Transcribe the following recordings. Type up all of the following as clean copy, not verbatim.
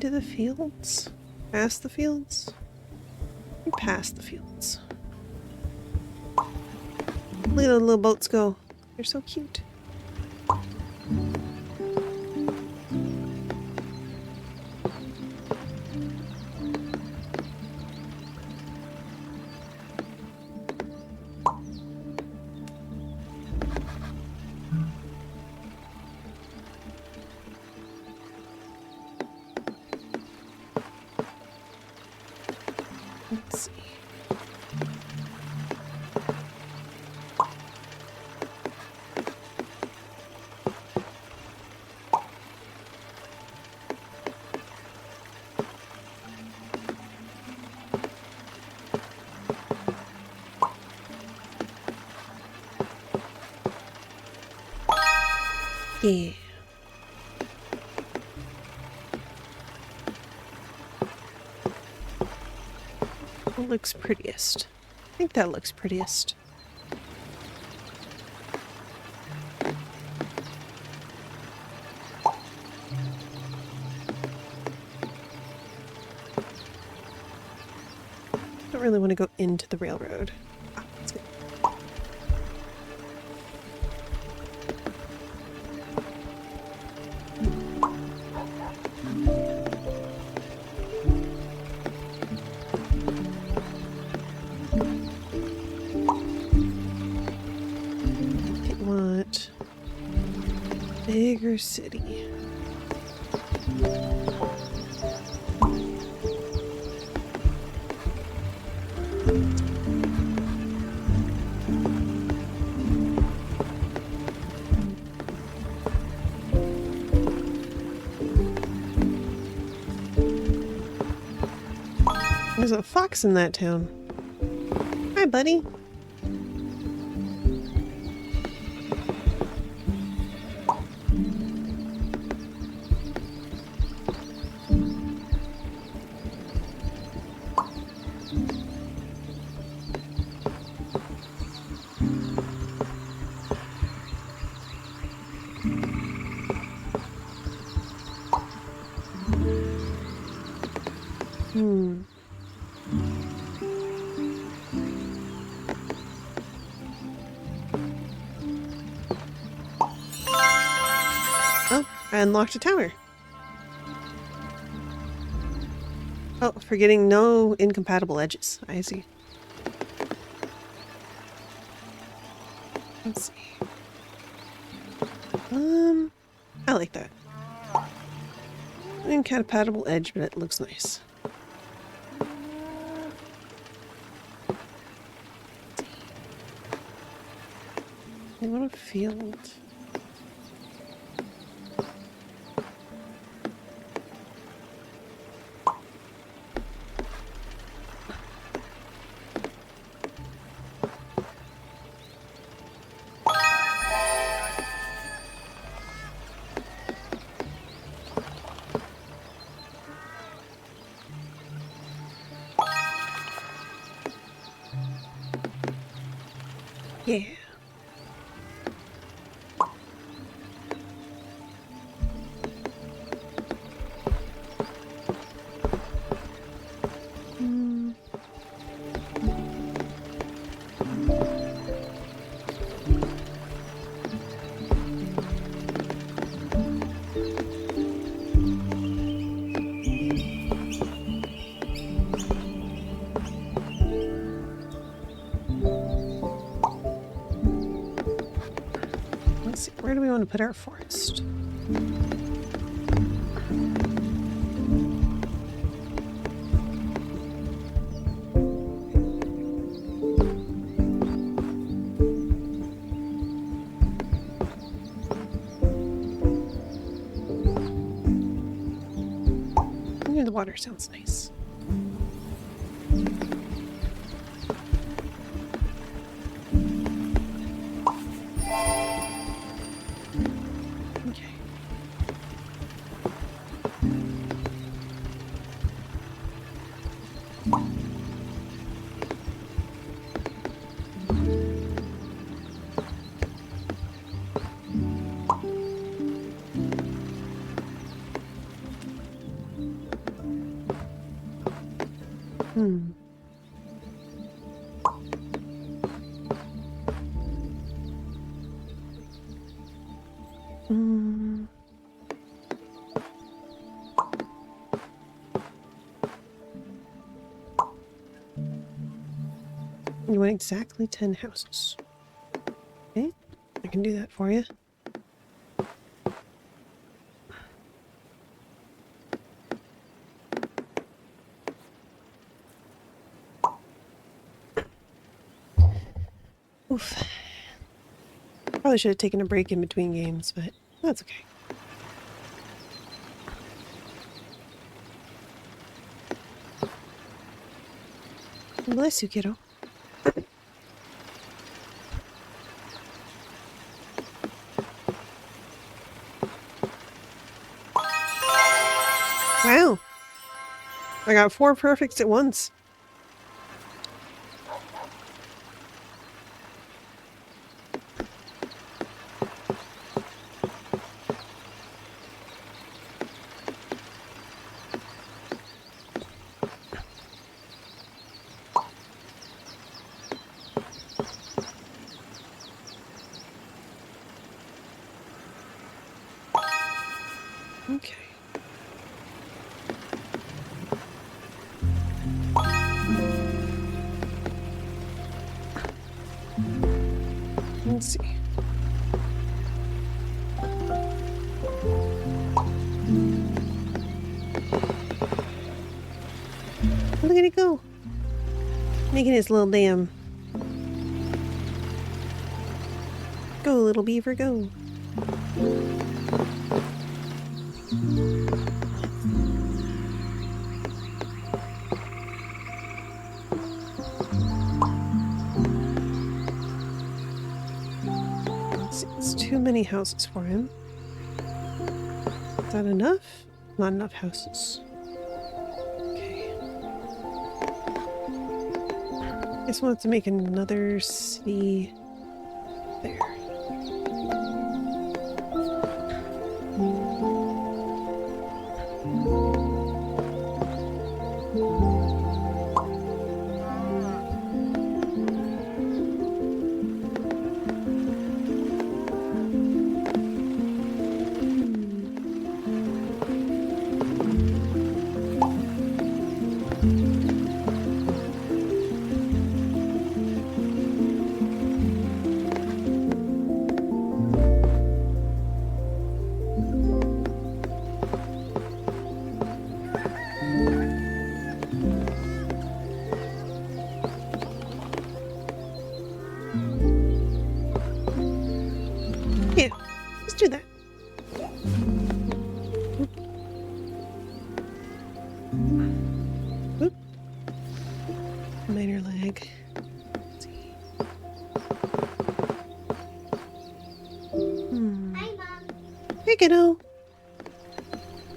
into the fields? Past the fields? And past the fields. Look at the little boats go. They're so cute. Let's see. Yeah. What looks prettiest? I think that looks prettiest. Don't really want to go into the railroad. Ah, that's good. What? Bigger city. There's a fox in that town. Hi, buddy. Oh, I unlocked a tower. Oh, forgetting no incompatible edges. I see. Let's see. I like that. Incompatible edge, but it looks nice. I want a field. Yeah. Let's see, where do we want to put our forest? Near the water sounds nice. Okay. Hmm. Hmm. You want exactly 10 houses. Okay, I can do that for you. Oof. Probably should have taken a break in between games, but that's okay. Bless you, kiddo. Wow. I got 4 perfects at once. Okay. Let's see. Look at it go. Making his little dam. Go, little beaver, go. It's too many houses for him. Is that enough? Not enough houses. Okay. I just wanted to make another city there. Yeah, let's do that. Oop. Minor lag. Let's see. Hi, Mom. Hey, kiddo.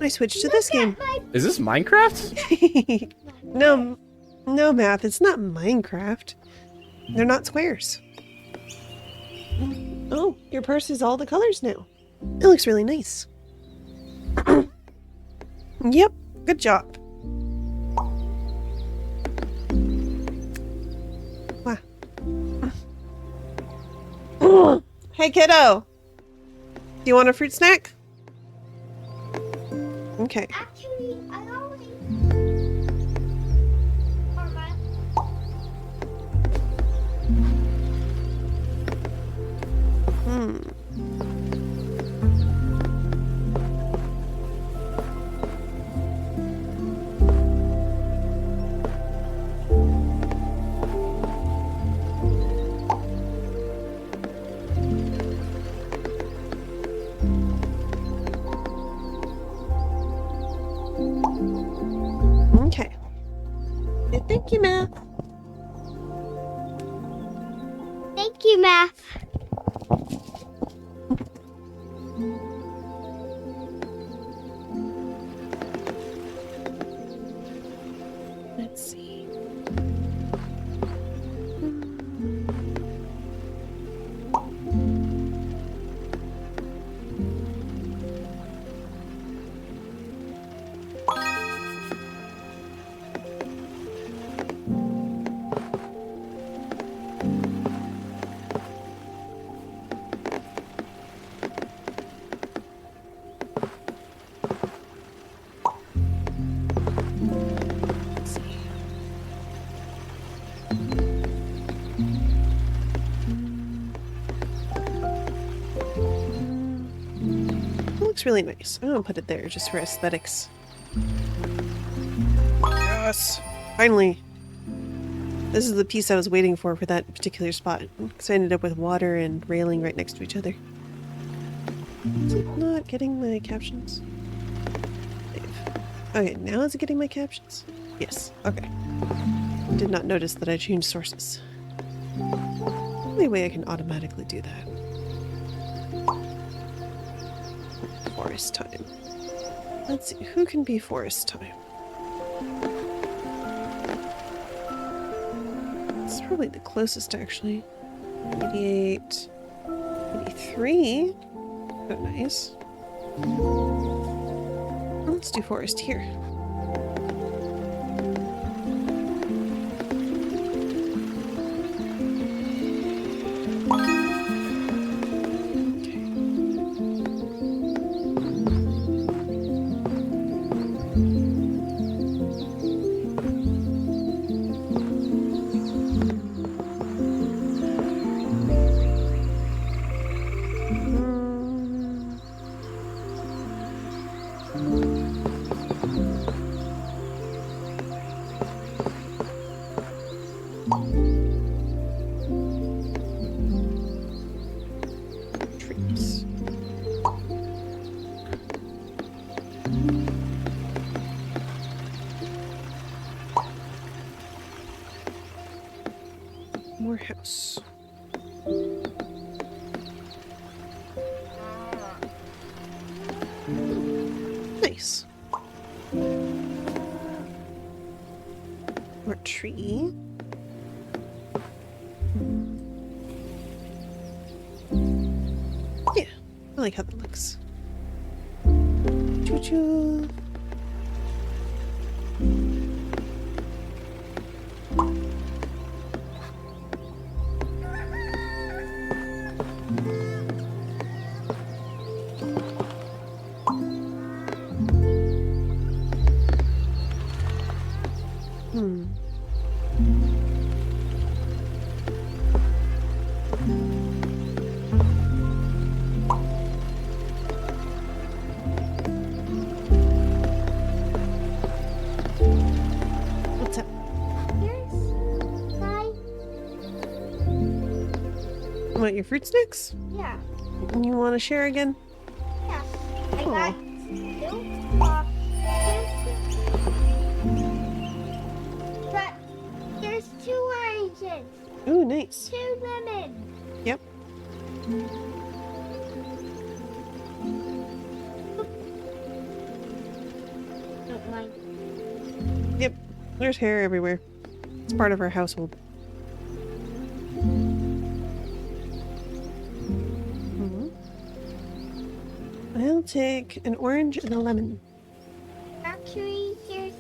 I switched to this game. Is this Minecraft? No, no, Math. It's not Minecraft. They're not squares. Oh, your purse is all the colors now. It looks really nice. Yep, good job. Wow. Hey, kiddo. Do you want a fruit snack? Okay. Actually, I already. Okay. Thank you, Math. Thank you, Math. Let's see. looks really nice. I'm gonna put it there just for aesthetics. Yes! Finally! This is the piece I was waiting for that particular spot. Because I ended up with water and railing right next to each other. Is it not getting my captions? Save. Okay, now is it getting my captions? Yes. Okay. Did not notice that I changed sources. Only way I can automatically do that. Forest time. Let's see, who can be forest time? It's probably the closest, actually. 88... 83? Oh, nice. Let's do forest here. Trees. More house. Nice. More tree. Yeah, I like how that looks. Choo-choo. What's up? Here's my. Want your fruit snacks? Yeah. You want to share again? Yeah. I Aw. got two but there's two oranges, Ooh, nice. two lemons. Yep. Don't mind. Yep. There's hair everywhere. It's part of our household. I'll take an orange and a lemon. Actually, here's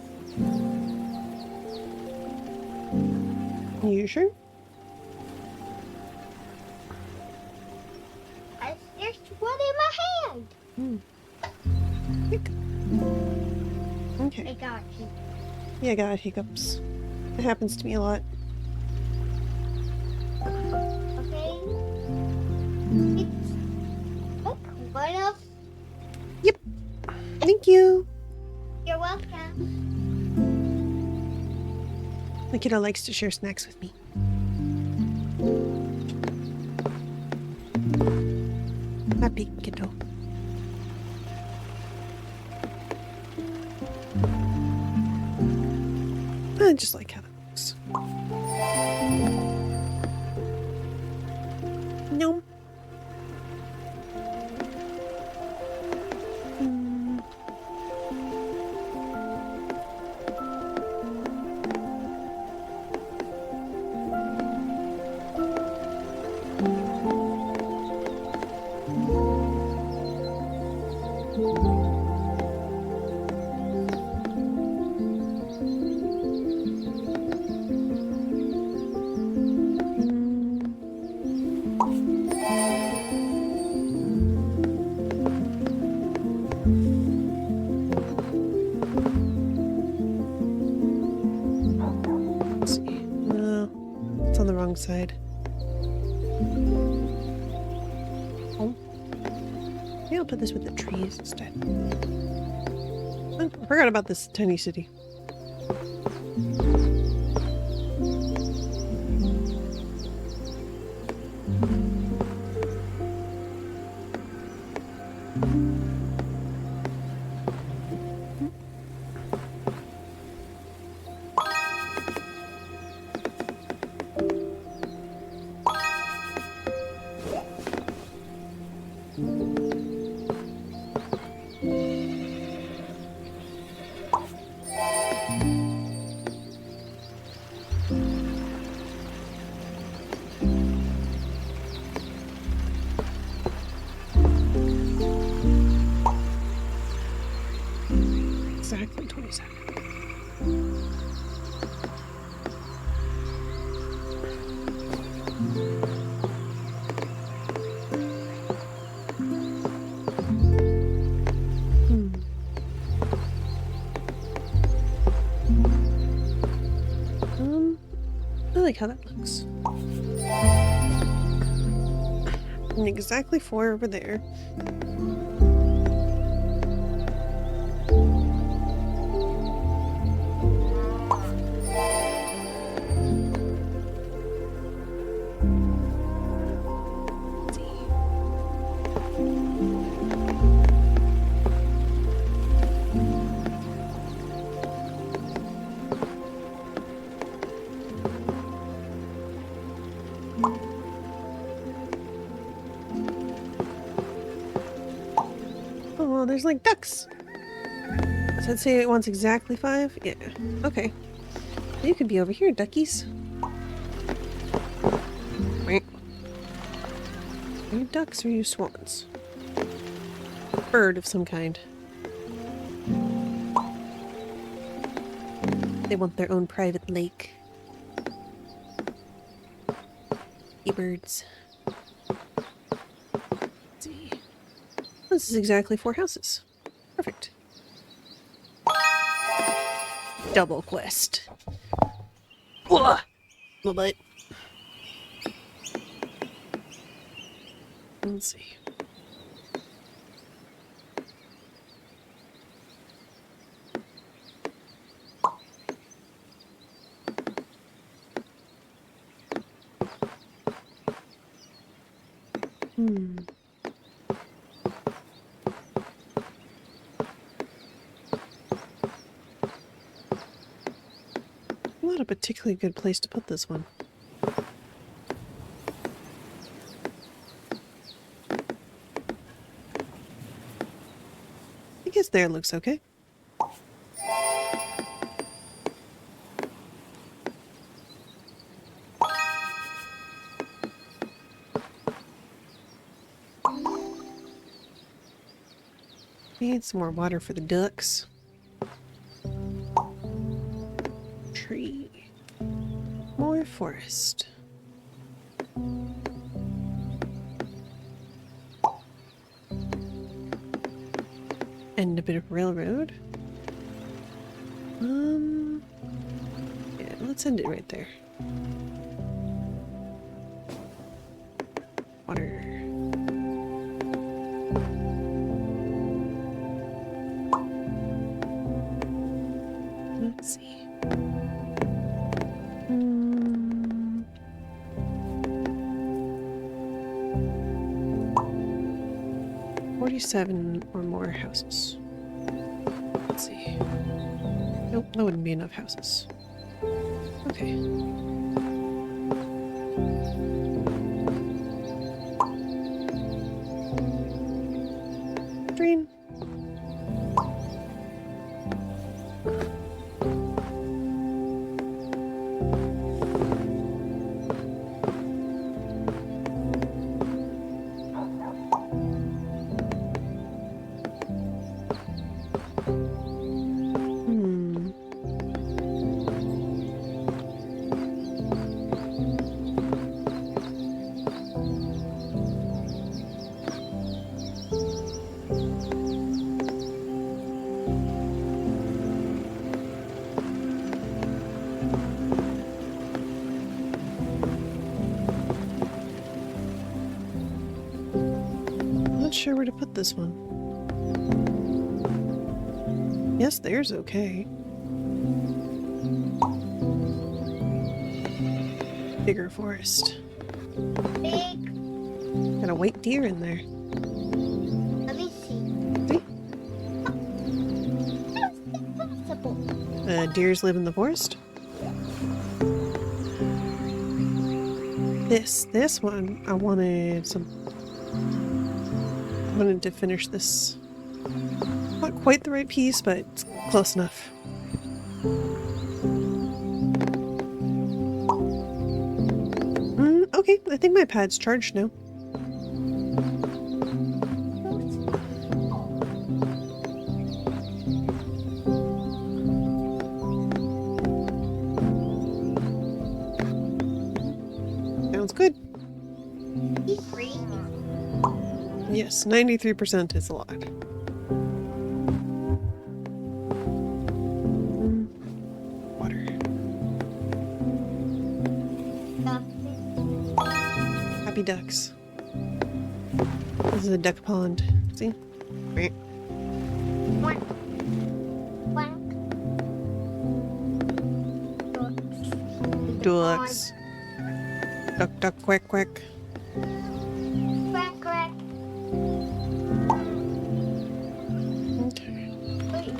You sure? there's one in my hand. Hic. I Okay. got you. Yeah, I got hiccups. It happens to me a lot. Okay. It's oh, what else? Yep. Thank you. You're welcome. My kiddo likes to share snacks with me. Happy kiddo. I just like how that looks. No. Let's see. No, it's on the wrong side. Oh. Yeah. I'll put this with the trees instead. I forgot about this tiny city. Exactly 27. I like how that looks. And exactly 4 over there. Let's see. Oh, well, there's like ducks. Does that say it wants exactly 5? Yeah. Okay. You could be over here, duckies. Wait. Are you ducks or are you swans? Bird of some kind. They want their own private lake. Birds. Let's see. This is exactly 4 houses. Perfect. Double quest. Ugh. My butt. Let's see. Not a particularly good place to put this one. I guess there looks okay. Need some more water for the ducks. Tree. More forest. And a bit of railroad. Yeah, let's end it right there. Water. Let's see. 47 or more houses. Let's see. Nope, that wouldn't be enough houses. Okay. Drain. sure where to put this one. Yes, there's okay. Bigger forest. Big. Got a white deer in there. Let me see. See? How is that possible? Deers live in the forest. This one, I wanted to finish this. Not quite the right piece, but it's close enough. Okay, I think my pad's charged now. Sounds good. He's free. Yes, 93% is a lot. Water. Happy ducks. This is a duck pond. See? Right. Quack. Quack. Ducks. Duck, duck, quack, quack. Quack, quack. Okay. Wait.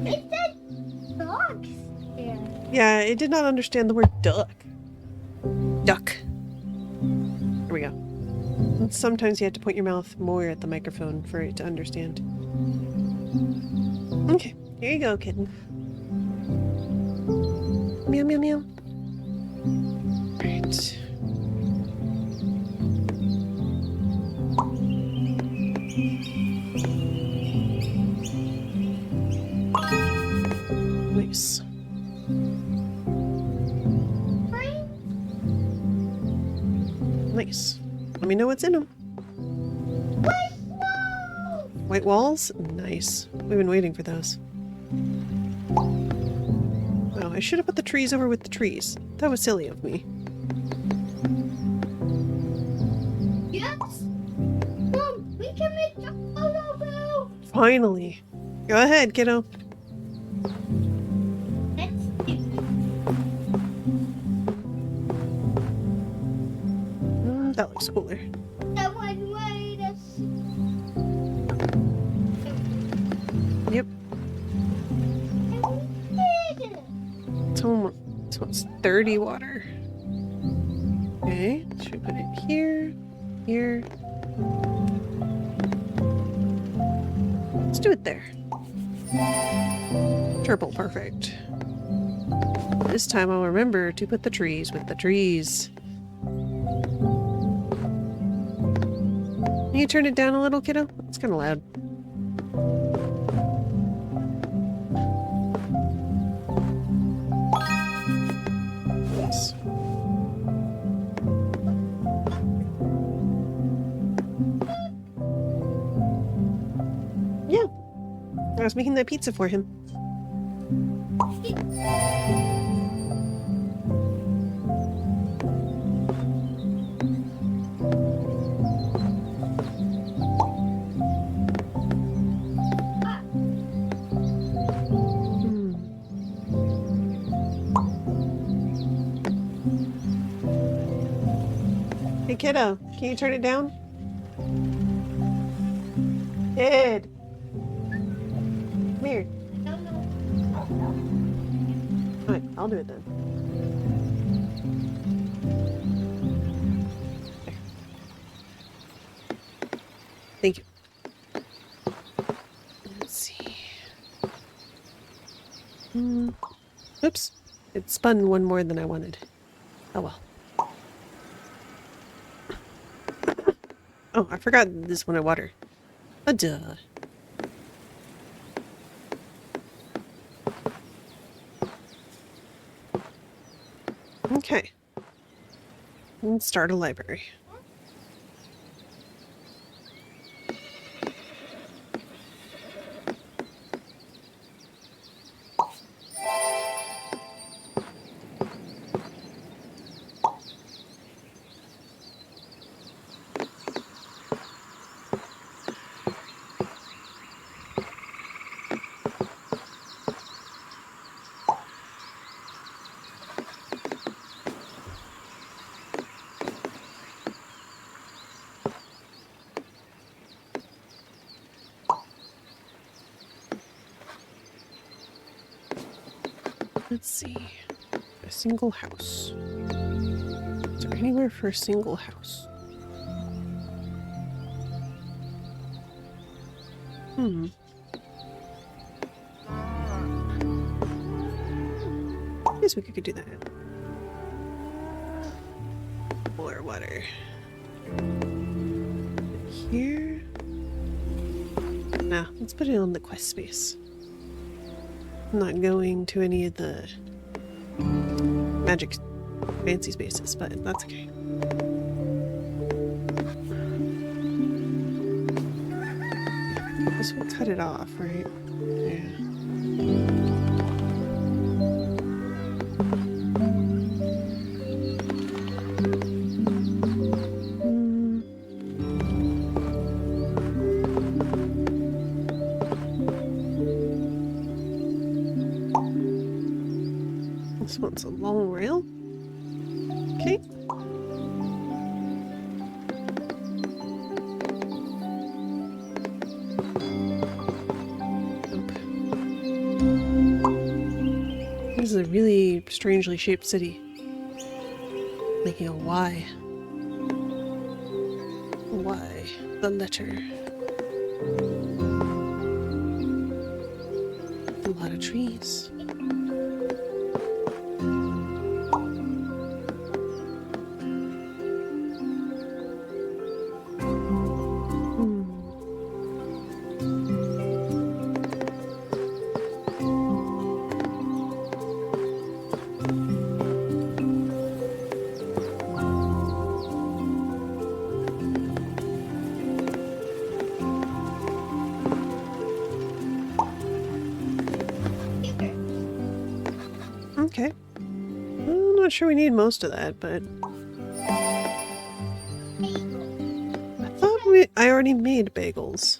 It said dogs there. Yeah, it did not understand the word duck. Duck. Here we go. And sometimes you have to point your mouth more at the microphone for it to understand. Okay, here you go, kitten. Meow, meow, meow. Right. Nice. Nice. Let me know what's in them. White walls? Nice. We've been waiting for those. Oh, I should have put the trees over with the trees. That was silly of me. Yes. Mom, we can make the photo. Finally. Go ahead, kiddo. Let's do it. That looks cooler. That one way to Yep. This one's 30 water. Okay, should we put it here? Here? Let's do it there. Triple perfect. This time I'll remember to put the trees with the trees. Can you turn it down a little, kiddo? It's kind of loud. Yes. Yeah. I was making that pizza for him. Hey kiddo, can you turn it down? Kid! Come here. No, no. Alright, I'll do it then. There. Thank you. Let's see. Oops. It spun one more than I wanted. Oh well. Oh, I forgot this one I water. A duh. Okay. Let's start a library. Let's see. A single house. Is there anywhere for a single house? I guess we could do that. More water. Here. Nah, let's put it on the quest space. I'm not going to any of the magic fancy spaces, but that's okay. This will cut it off, right? Yeah. This one's a long rail. Okay. This is a really strangely shaped city. Making a Y. Y. The letter. A lot of trees. Okay. I'm not sure we need most of that, but I thought I already made bagels.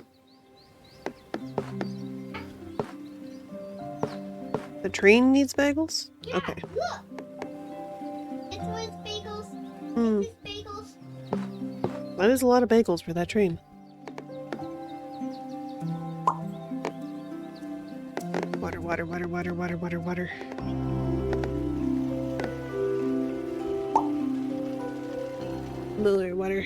The train needs bagels? Yeah, Okay. look. It's with bagels. Hmm. It's bagels. That is a lot of bagels for that train. Water, water, water, water, water, water, water. More water.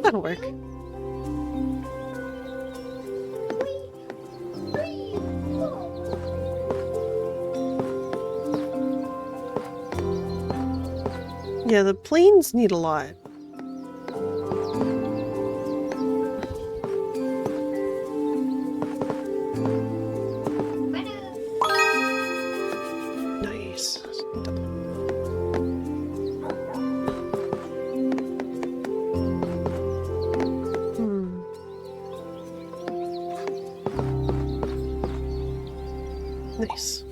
That'll work. Three, four. Yeah, the planes need a lot. Nice. Nice.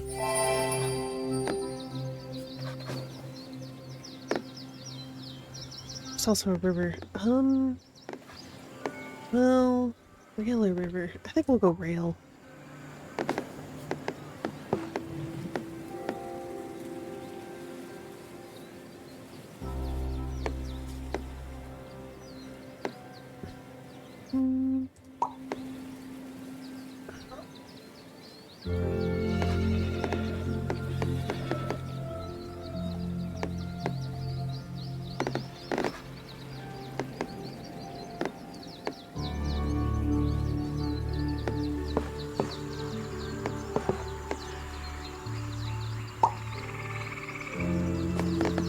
It's also a river. Well, rail or river? I think we'll go rail.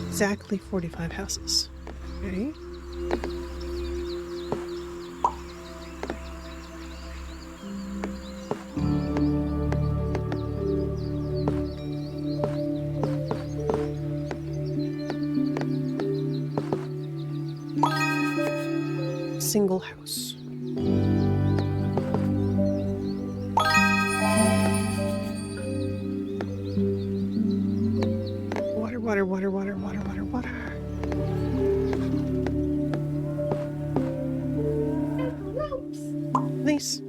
Exactly 45 houses. Okay. Single house. Water, water, water, water, water, water, water. Ropes. Nice.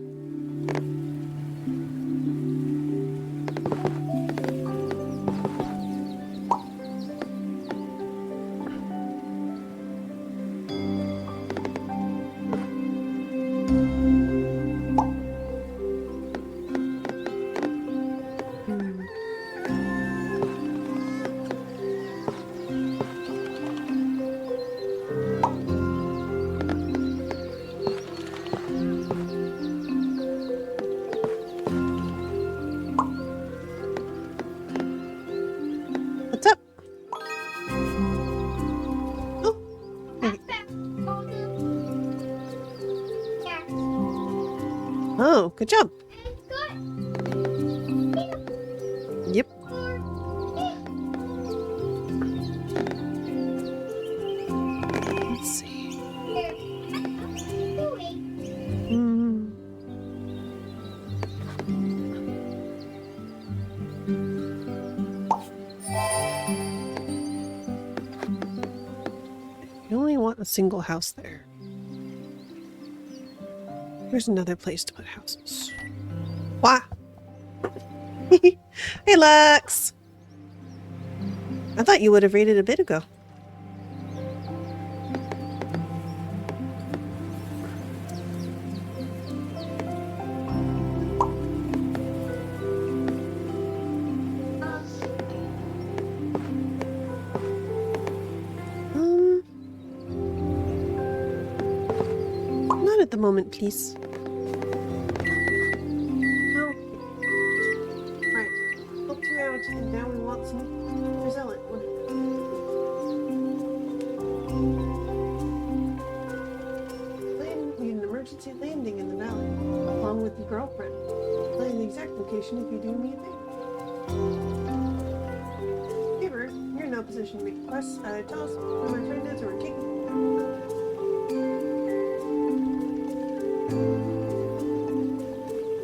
good job. Yep. Let's see. Hmm. You only want a single house there. Here's another place to put houses. Wah! Hey, Lux! I thought you would have raided a bit ago. Not at the moment, please. No. Right. Look around, and now we want some zealot. Need an emergency landing in the valley, along with your girlfriend. Tell you the exact location if you do me a favor. Favor, you're in no position to make requests. Tell us who my friend is or we're kicking.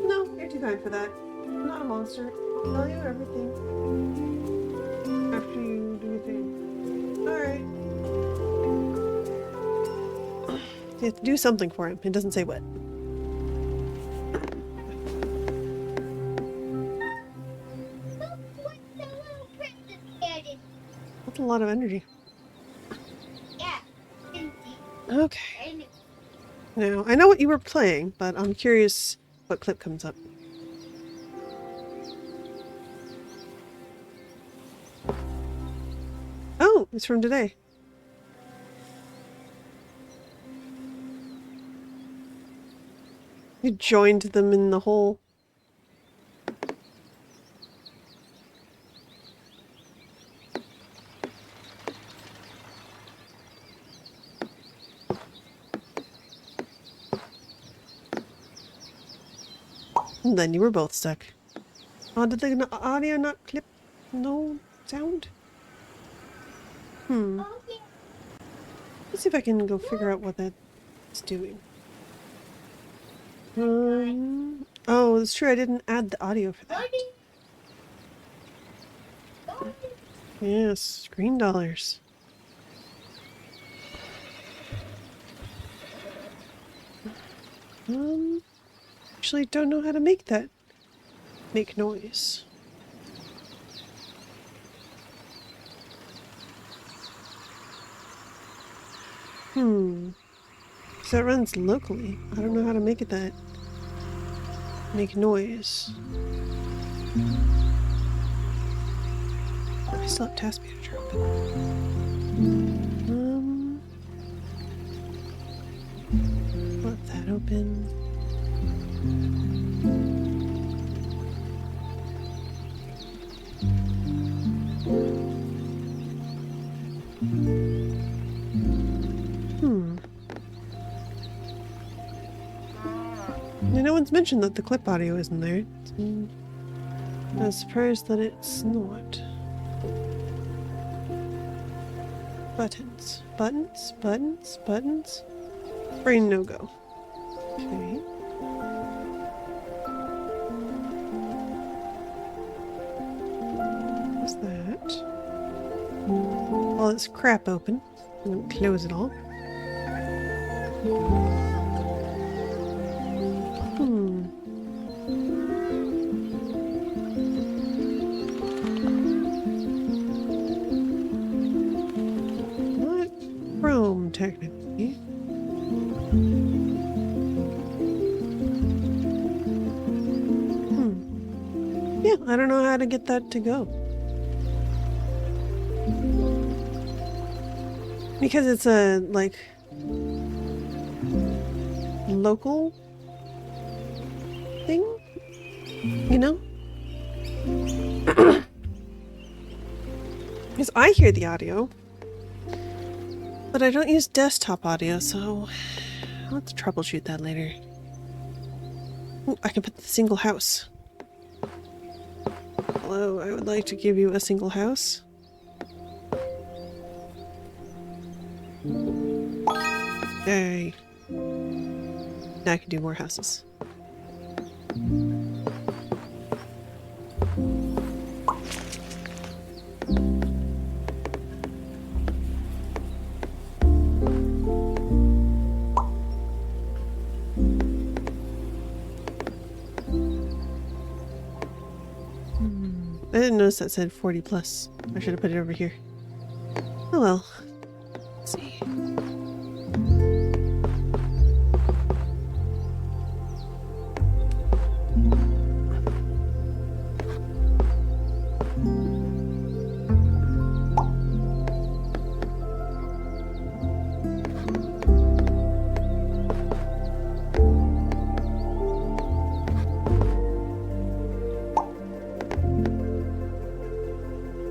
No, you're too kind for that. I'm not a monster. I'll tell you everything after you do your thing. Alright. You have to do something for him. It doesn't say what. That's a lot of energy. Okay. Now, I know what you were playing, but I'm curious what clip comes up. Oh, it's from today. You joined them in the hole. And then you were both stuck. Oh, did the audio not clip? No sound? Let's see if I can go figure out what that's doing. Oh, it's true. I didn't add the audio for that. Yes, screen dollars. Actually don't know how to make that make noise. So it runs locally. I don't know how to make it that make noise. I still have task manager open. Let that open. No one's mentioned that the clip audio isn't there. I was surprised that it's not. Buttons. Buttons? Buttons? Buttons? Brain no-go. Okay. What's that? All this crap open. I'm gonna close it all. Not Chrome, technically. Yeah, I don't know how to get that to go. Because it's a, like, local thing, you know? Because I hear the audio, but I don't use desktop audio, so I'll have to troubleshoot that later. Ooh, I can put the single house. Hello, I would like to give you a single house. Yay. Now I can do more houses. I didn't notice that said 40 plus. I should have put it over here. Oh well. Let's see.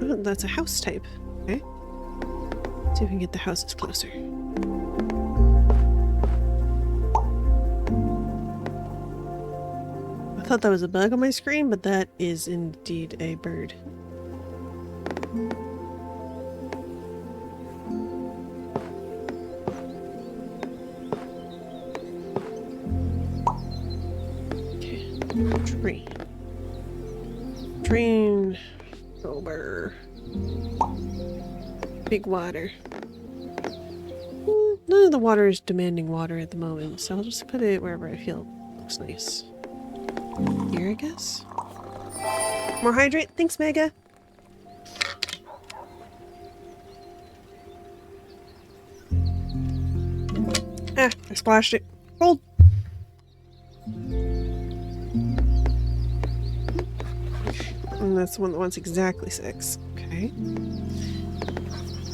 Oh, that's a house type. Okay. See if we can get the houses closer. I thought that was a bug on my screen, but that is indeed a bird. Okay. Train. Train. Over. Big water. None of the water is demanding water at the moment, so I'll just put it wherever I feel looks nice. Here, I guess. More hydrate? Thanks, Mega. Ah, I splashed it. Cold. And that's the one that wants exactly 6. Okay.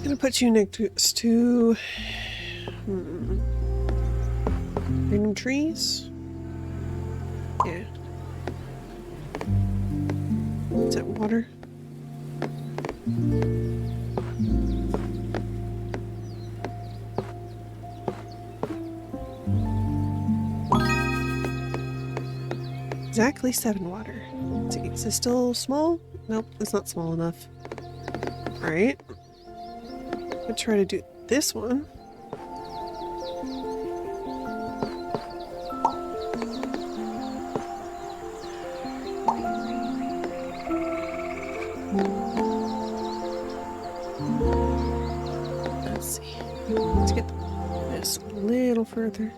Gonna put you next to random trees. Yeah. Is that water? Exactly 7 water. Let's see, is this still small? Nope, it's not small enough. Alright. I'll try to do this one. Let's see. Let's get this a little further.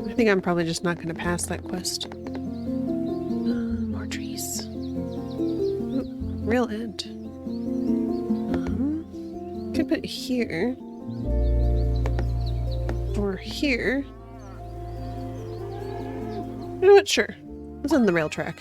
I think I'm probably just not going to pass that quest. More trees. Ooh, rail end. Could put it here. Or here. You know what? Sure. Let's end the rail track.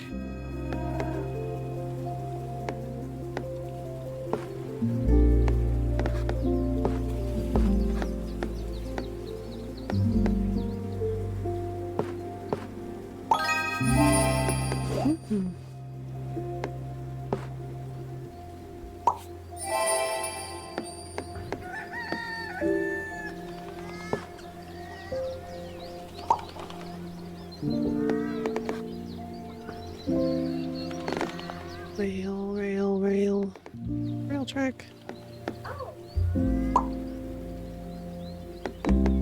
Rail track.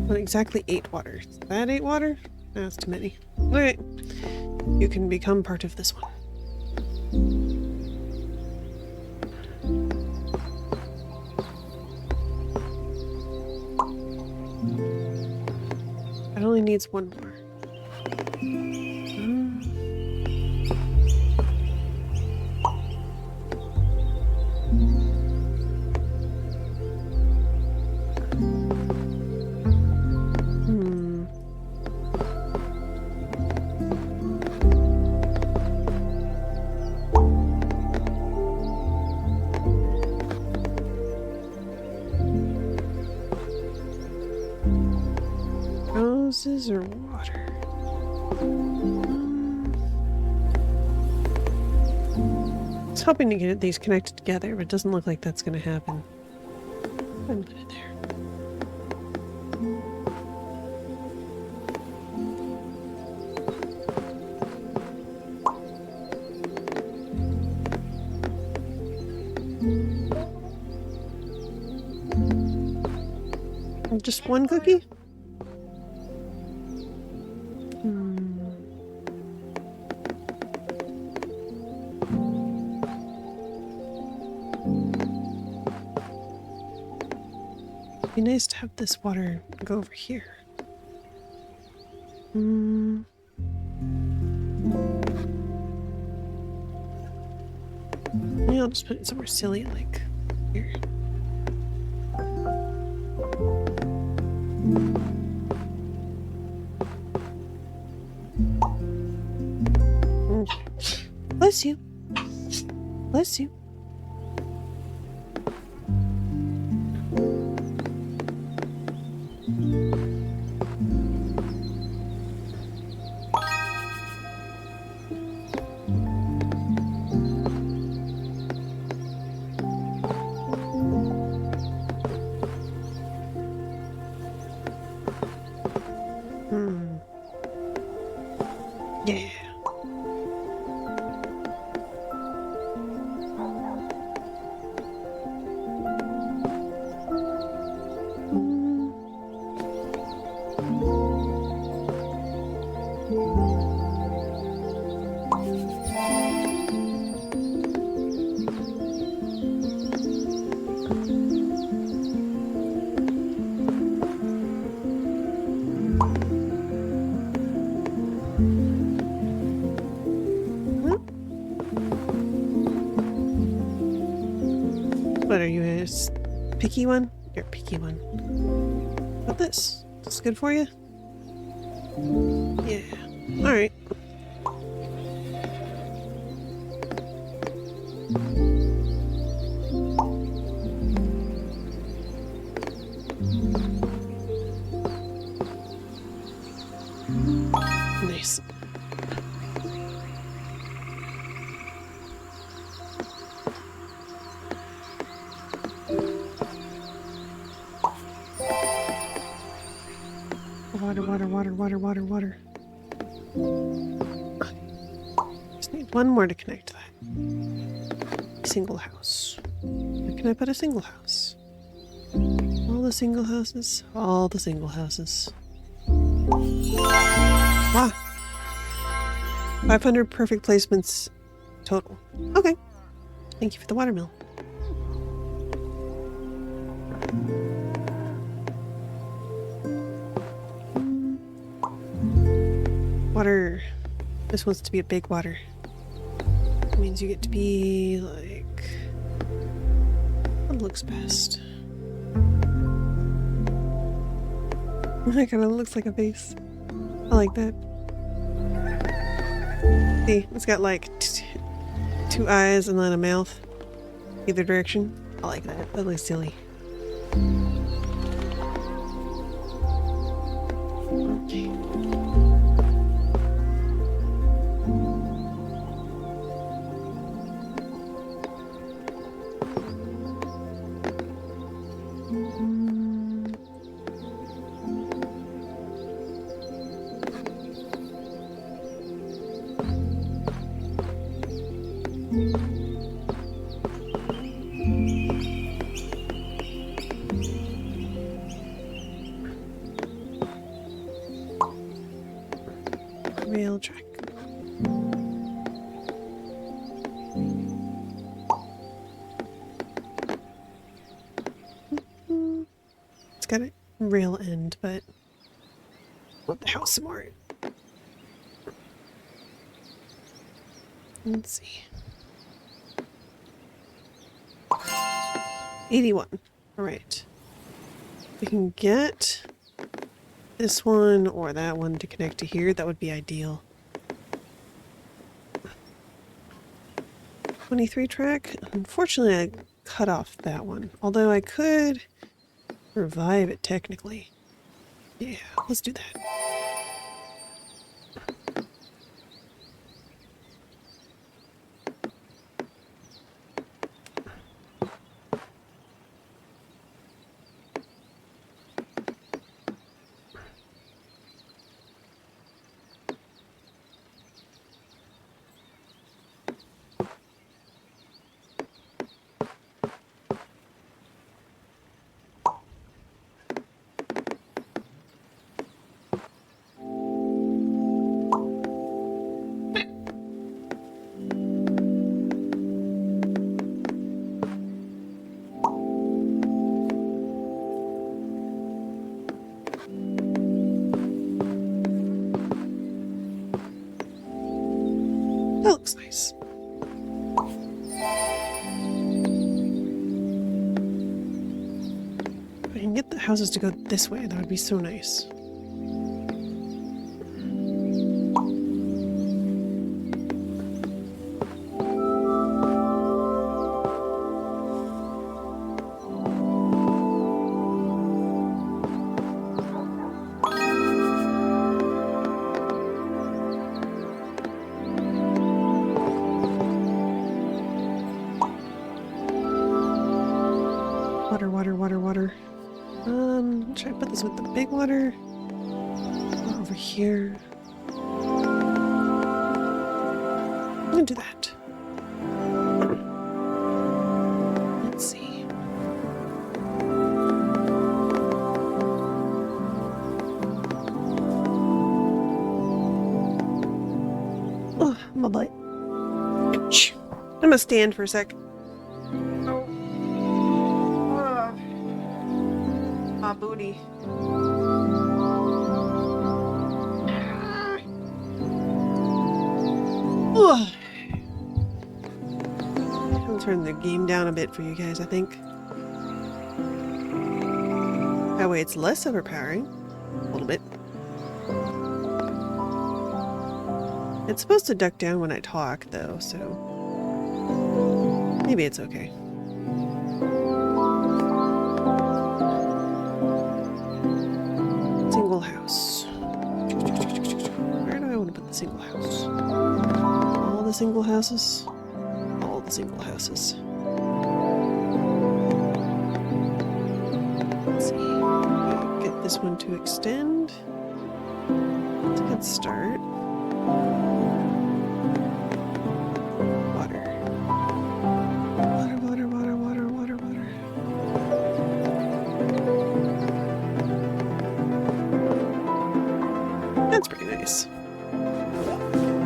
But exactly 8 water. Is that 8 water? No, that's too many. Alright. You can become part of this one. It only needs 1 more. Houses or water? I was hoping to get these connected together, but it doesn't look like that's going to happen. And put it there. Just one cookie? It'd be nice to have this water go over here. Maybe I'll just put it somewhere silly like here. Bless you. Bless you. Yeah. What are you, a picky one? You're a picky one. What this? This good for you? Yeah. Alright. Nice. Water. Just need one more to connect that. Single house. Where can I put a single house? All the single houses. All the single houses. Wow. 500 perfect placements total. Okay. Thank you for the watermill. Water. This wants to be a big water. It means you get to be like... what looks best? That kind of looks like a face. I like that. See, it's got like two eyes and then a mouth. Either direction. I like that. That looks silly. Okay. Rail track. It's got a rail end, but I want the house some more. Let's see. 81. Alright. We can get this one or that one to connect to here. That would be ideal. 23 track. Unfortunately, I cut off that one. Although I could revive it technically. Yeah, let's do that. houses to go this way. That would be so nice. Water, water, water, water. Should I put this with the big water? Over here. I'm gonna do that. Let's see. Oh, my butt. Ouch. I'm gonna stand for a sec. My booty. Ugh. I'll turn the game down a bit for you guys, I think. That way it's less overpowering. A little bit. It's supposed to duck down when I talk, though, so maybe it's okay. Single house. Where do I want to put the single house? All the single houses? All the single houses. Let's see. Get this one to extend. That's a good start. Water. Water, water, water, water, water, water. That's pretty nice.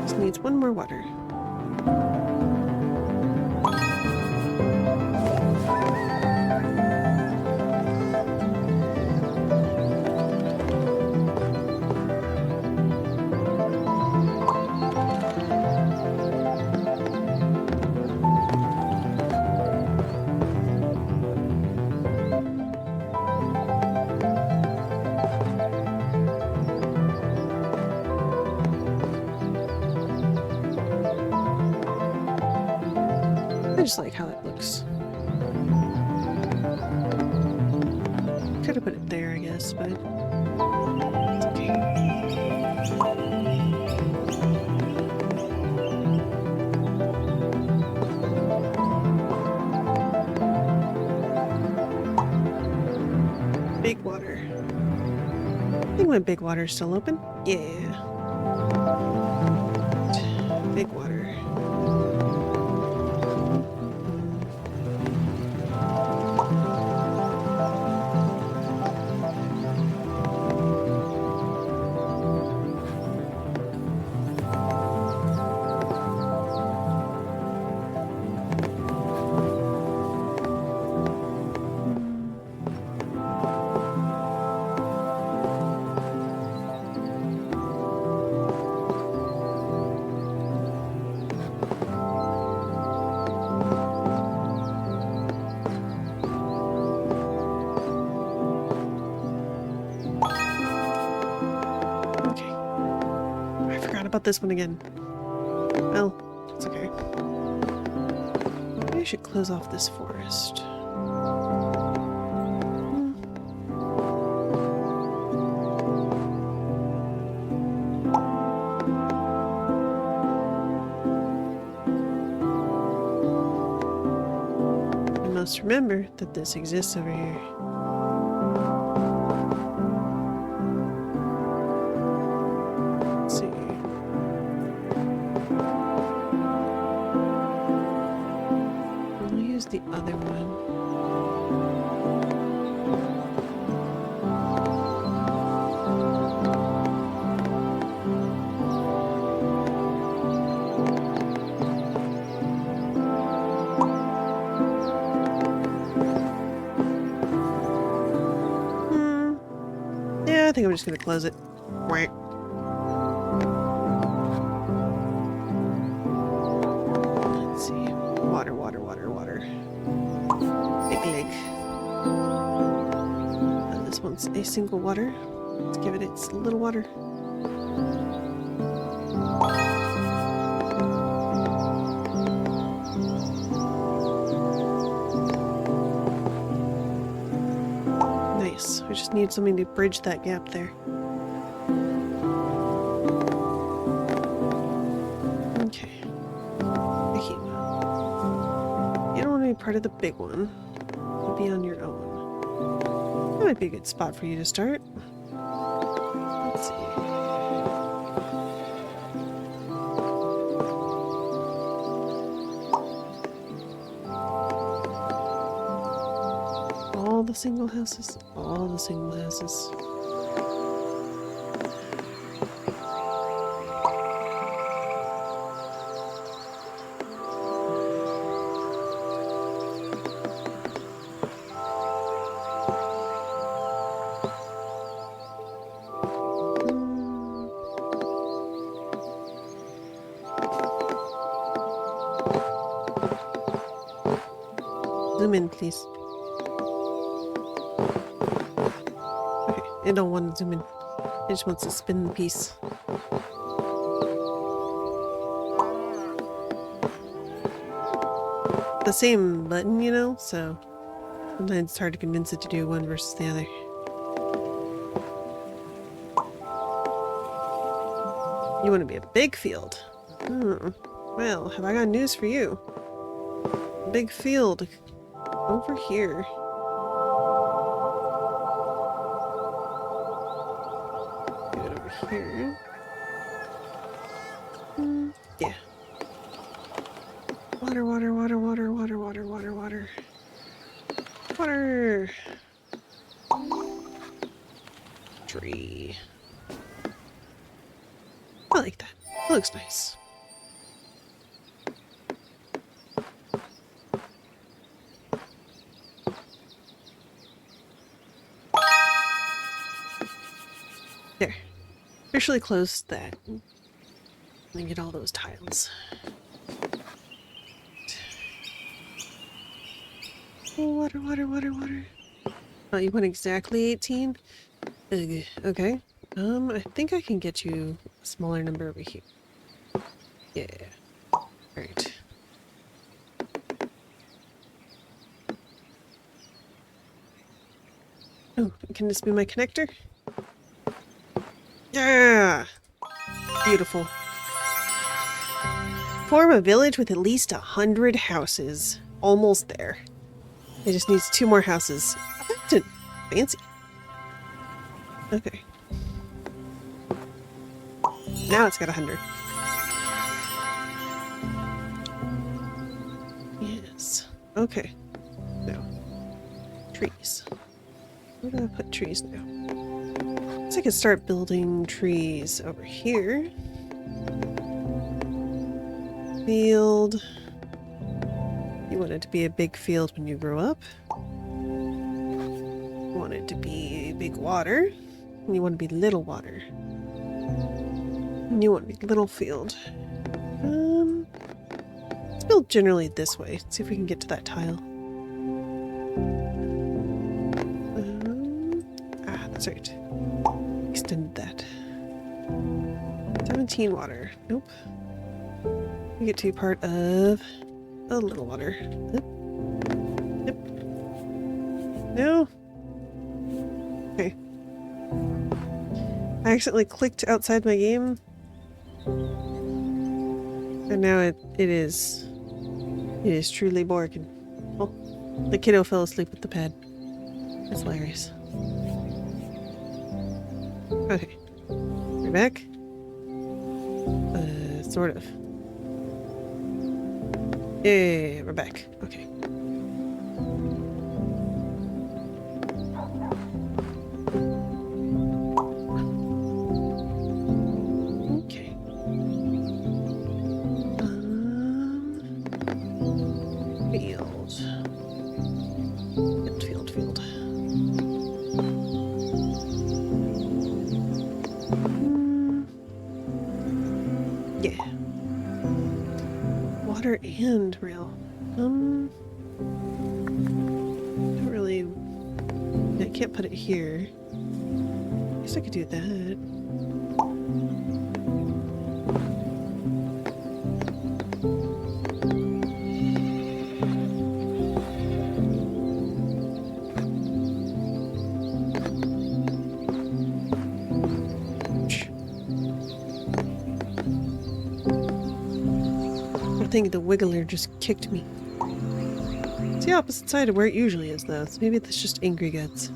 Just needs one more water. I just like how it looks. Could have put it there, I guess, but it's okay. Big water. I think my big water is still open. Yeah. Big water. About this one again. Well, it's okay. Maybe I should close off this forest. I must remember that this exists over here. The other one. Yeah, I think I'm just gonna close it. Quack. Let's see. Water, water, water, water. Big lake. That is wants a single water. Let's give it its little water. Nice. We just need something to bridge that gap there. Okay. Thank you. You don't want to be part of the big one. You'll be on your own. That might be a good spot for you to start. Let's see. All the single houses. All the single houses. Zoom in, please. Okay, I don't want to zoom in. I just want to spin the piece. The same button, you know, so sometimes it's hard to convince it to do one versus the other. You want to be a big field? Hmm. Well, have I got news for you? Big field. Over here. Do it over here. Yeah. Water, water, water, water, water, water, water, water. Water! Tree. I like that. That looks nice. There. Officially close that. And get all those tiles. Water, water, water, water. Oh, you want exactly 18? Ugh, okay. I think I can get you a smaller number over here. Yeah. Alright. Oh, can this be my connector? Yeah! Beautiful. Form a village with at least 100 houses. Almost there. It just needs 2 more houses. That's fancy. Okay. Now it's got 100. Yes. Okay. Now. Trees. Where do I put trees now? So I could start building trees over here. Field. You want it to be a big field when you grow up. You want it to be big water. And you want to be little water. And you want to be little field. Let's build generally this way. Let's see if we can get to that tile. That's right. Extended that. 17 water. Nope. We get to be part of a little water. Yep. Yep. No. Okay. I accidentally clicked outside my game. And now it is truly broken. Oh, the kiddo fell asleep with the pad. That's hilarious. Okay. We're back. Sort of. Yeah, we're back. Okay. Okay. Field. Field. Yeah. Water and rail. Don't really. Yeah, I can't put it here. Guess I could do that. I think the wiggler just kicked me. It's the opposite side of where it usually is, though, so maybe that's just angry guts.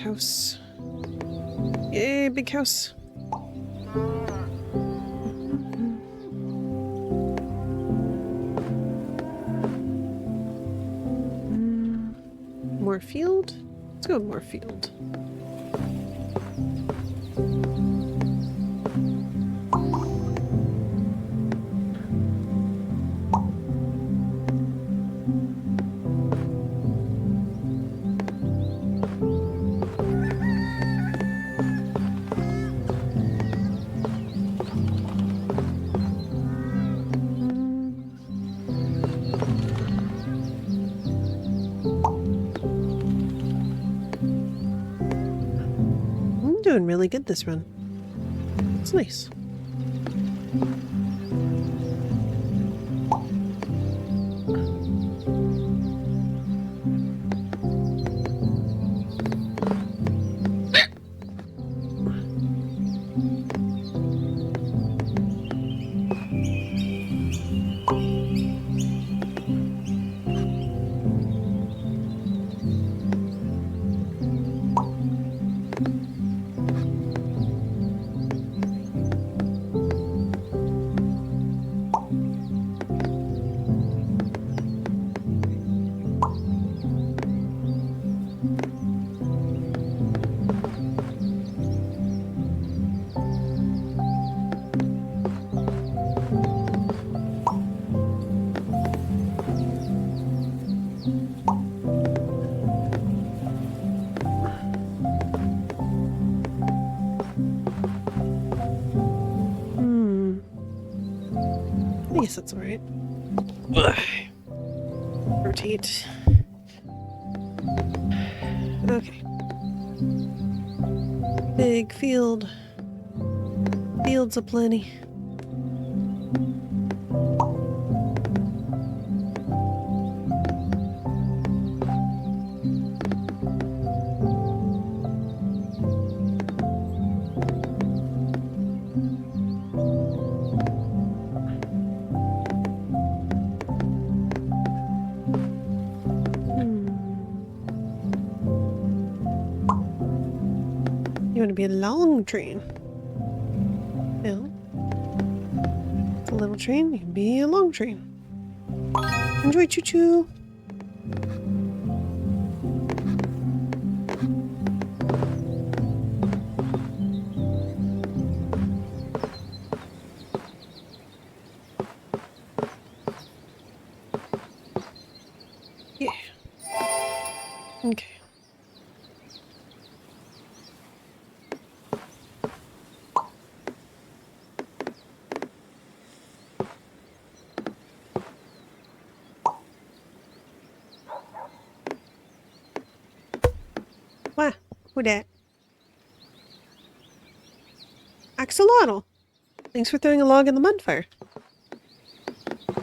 House. Yay, big house. More field? Let's go with more field. Doing really good this run. It's nice. I guess that's alright. Rotate. Okay. Big field. Fields aplenty. You want to be a long train. Well, it's a little train, you can be a long train. Enjoy choo-choo! Yeah. Okay. What? Who dat? Axolotl! Thanks for throwing a log in the mud fire.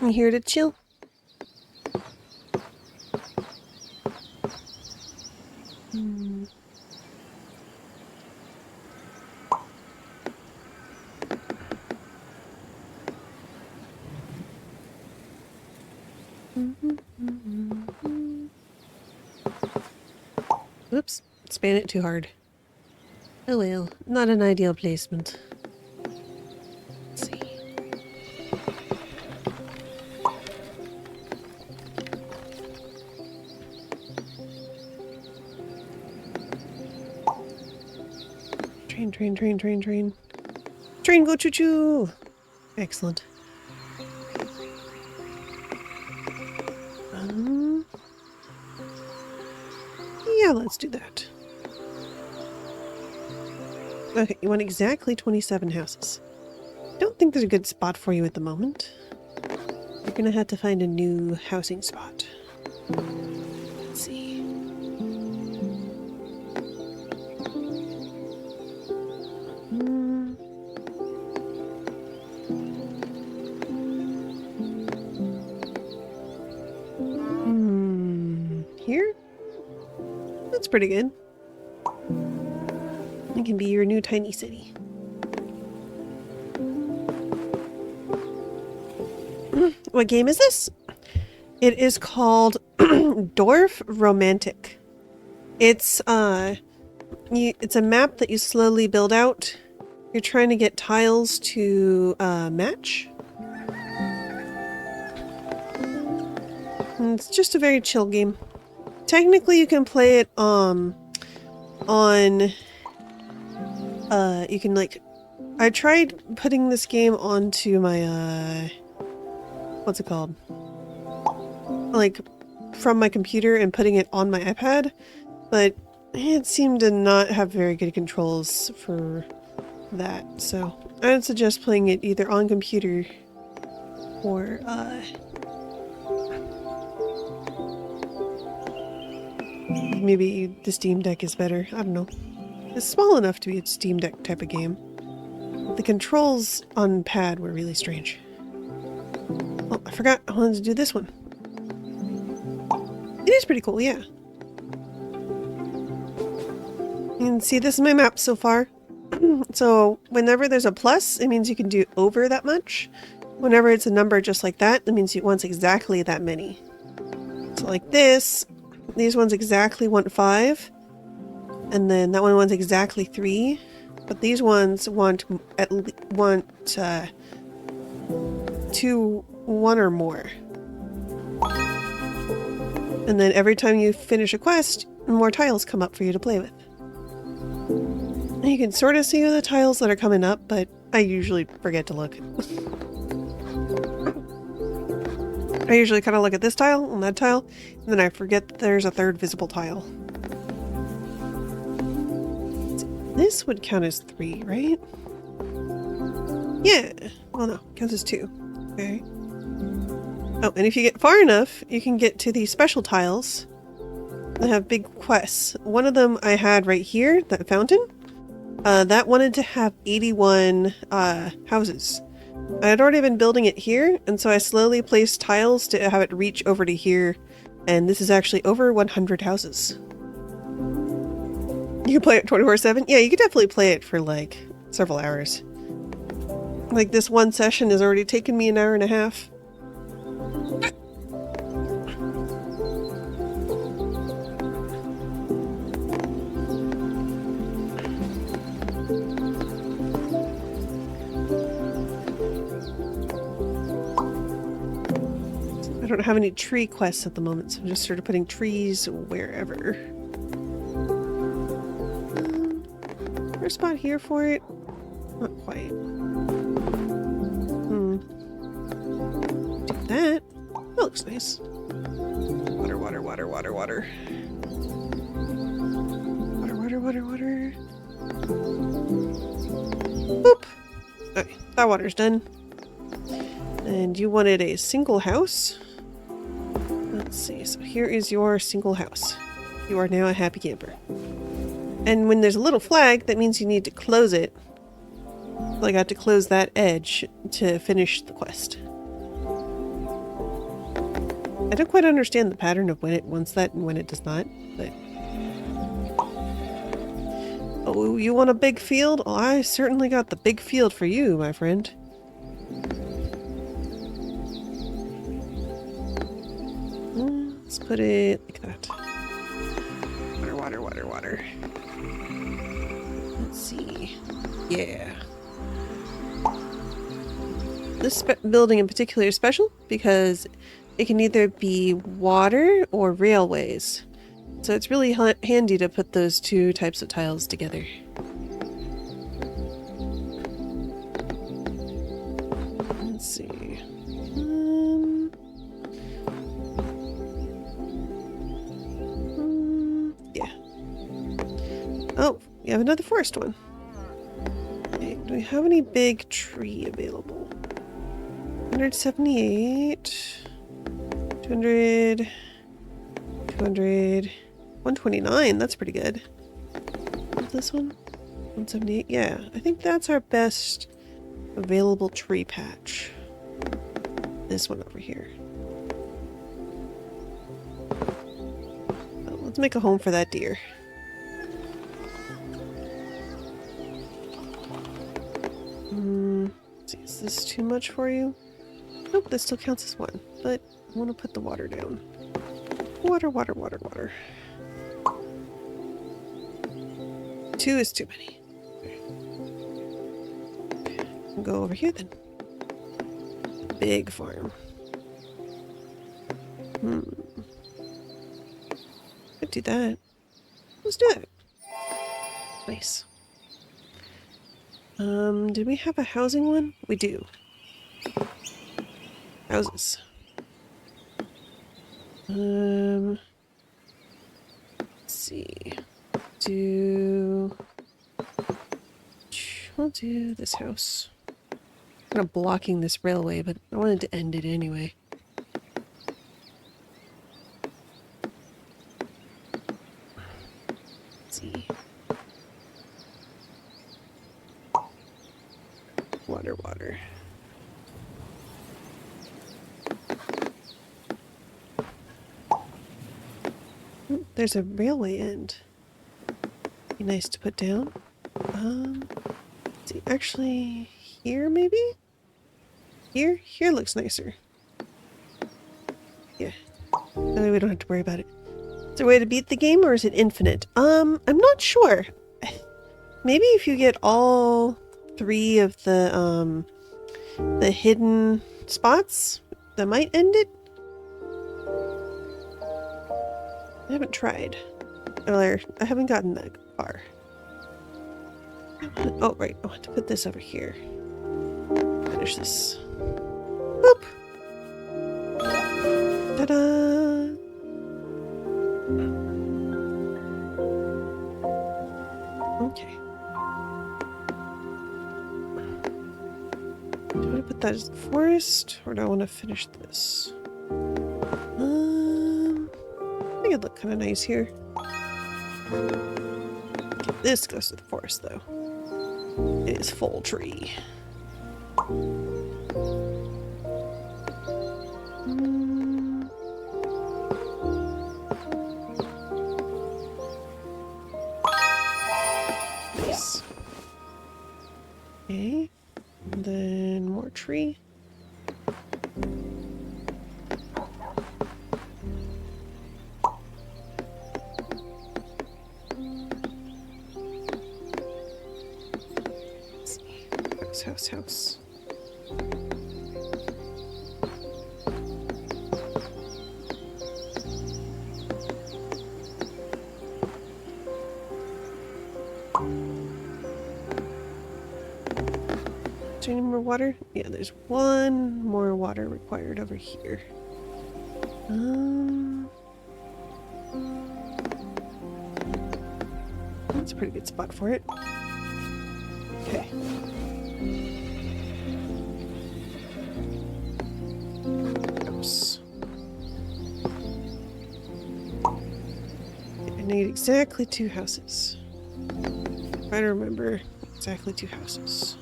You here to chill? Oops, span it too hard. Oh well, not an ideal placement. Let's see. Train. Train go choo-choo! Excellent. Yeah, let's do that. Okay, you want exactly 27 houses. Don't think there's a good spot for you at the moment. You're gonna have to find a new housing spot. Let's see. Here? That's pretty good. It can be your new tiny city. What game is this? It is called Dwarf Romantic. It's it's a map that you slowly build out. You're trying to get tiles to match. And it's just a very chill game. Technically, you can play it you can like, I tried putting this game onto my what's it called? Like from my computer and putting it on my iPad, but it seemed to not have very good controls for that. So I would suggest playing it either on computer or maybe the Steam Deck is better. I don't know. It's small enough to be a Steam Deck type of game. The controls on pad were really strange. Oh, I forgot I wanted to do this one. It is pretty cool, yeah. You can see this is my map so far. So whenever there's a plus, it means you can do over that much. Whenever it's a number just like that, it means it wants exactly that many. So like this, these ones exactly want 5. And then that one wants exactly 3. But these ones want 2, 1 or more. And then every time you finish a quest, more tiles come up for you to play with. And you can sort of see the tiles that are coming up, but I usually forget to look. I usually kind of look at this tile and that tile, and then I forget that there's a third visible tile. This would count as 3, right? Yeah. Well, no, counts as 2. Okay. Oh, and if you get far enough, you can get to these special tiles that have big quests. One of them I had right here, that fountain. That wanted to have 81 houses. I had already been building it here, and so I slowly placed tiles to have it reach over to here, and this is actually over 100 houses. You can play it 24/7? Yeah, you could definitely play it for like several hours. Like this one session has already taken me an hour and a half. I don't have any tree quests at the moment, so I'm just sort of putting trees wherever. Is there a spot here for it? Not quite. Do that. That looks nice. Water, water, water, water, water. Water, water, water, water. Boop! Okay, that water's done. And you wanted a single house? Let's see, so here is your single house. You are now a happy camper. And when there's a little flag, that means you need to close it. So I got to close that edge to finish the quest. I don't quite understand the pattern of when it wants that and when it does not, but... Oh, you want a big field? Well, I certainly got the big field for you, my friend. Let's put it like that. Water, water, water, water. Let's see. Yeah. This building in particular is special because it can either be water or railways. So it's really handy to put those two types of tiles together. Yeah. Oh, you have another forest one. Okay, do we have any big tree available? 178, 200, 200, 129. That's pretty good. What's this one? 178. Yeah, I think that's our best available tree patch. This one over here. Oh, let's make a home for that deer. Let's see, is this too much for you? Nope, this still counts as one, but I want to put the water down. Water, water, water, water. 2 is too many. We'll go over here then. Big farm. Could do that. Let's do it. Nice. Do we have a housing one? We do. Houses. Let's see. I'll do this house. Kind of blocking this railway, but I wanted to end it anyway. Let's see. Water, water. There's a railway end. Be nice to put down. Let's see, actually, here maybe? Here looks nicer. Yeah. That way we don't have to worry about it. Is there a way to beat the game or is it infinite? I'm not sure. Maybe if you get all 3 of the hidden spots, that might end it. I haven't tried. Or I haven't gotten that far. Oh, right. I want to put this over here. Finish this. Boop! Ta-da! Okay. Do I want to put that as the forest, or do I want to finish this? I think it'd look kind of nice here. Okay, this goes to the forest, though. It is full tree. Nice. Okay. And then more tree. House. Is there any more water? Yeah, there's one more water required over here. That's a pretty good spot for it. Okay. House. I need exactly 2 houses. Try to remember exactly 2 houses.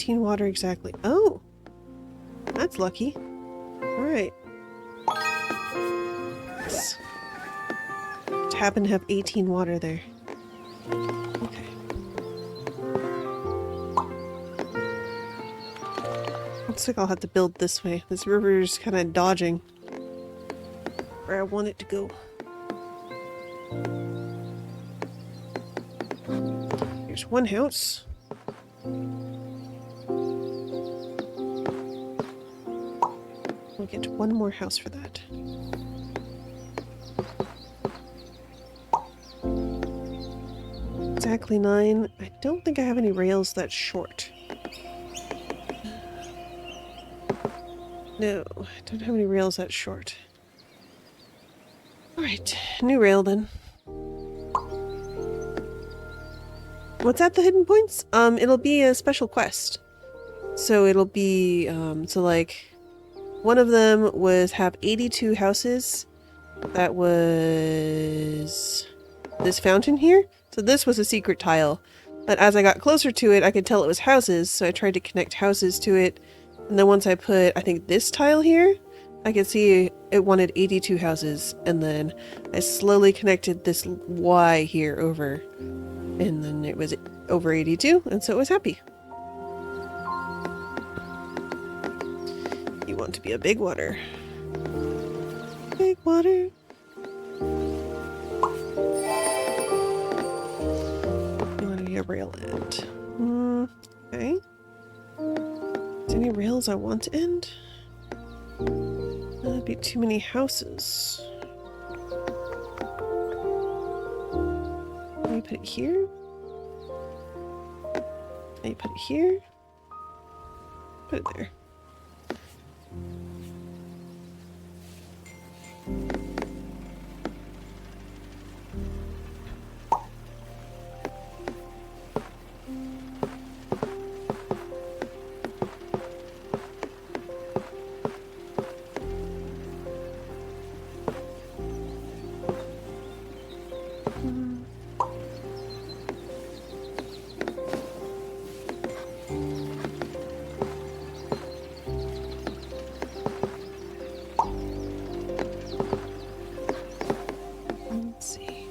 18 water exactly. Oh! That's lucky. Alright. Just happen to have 18 water there. Okay. Looks like I'll have to build this way. This river's kind of dodging where I want it to go. Here's one house. We'll get one more house for that. Exactly 9. I don't think I have any rails that short. No, I don't have any rails that short. Alright, new rail then. What's at the hidden points? It'll be a special quest. So it'll be, so like, one of them was have 82 houses. That was this fountain here. So this was a secret tile. But as I got closer to it, I could tell it was houses, so I tried to connect houses to it. And then once I put, I think, this tile here, I could see it wanted 82 houses. And then I slowly connected this Y here over. And then it was over 82, and so it was happy. You want to be a big water. Big water. You want to be a rail end. Okay. Is there any rails I want to end? That'd be too many houses. Let me put it here. Let me put it here. Put it there. Let's see.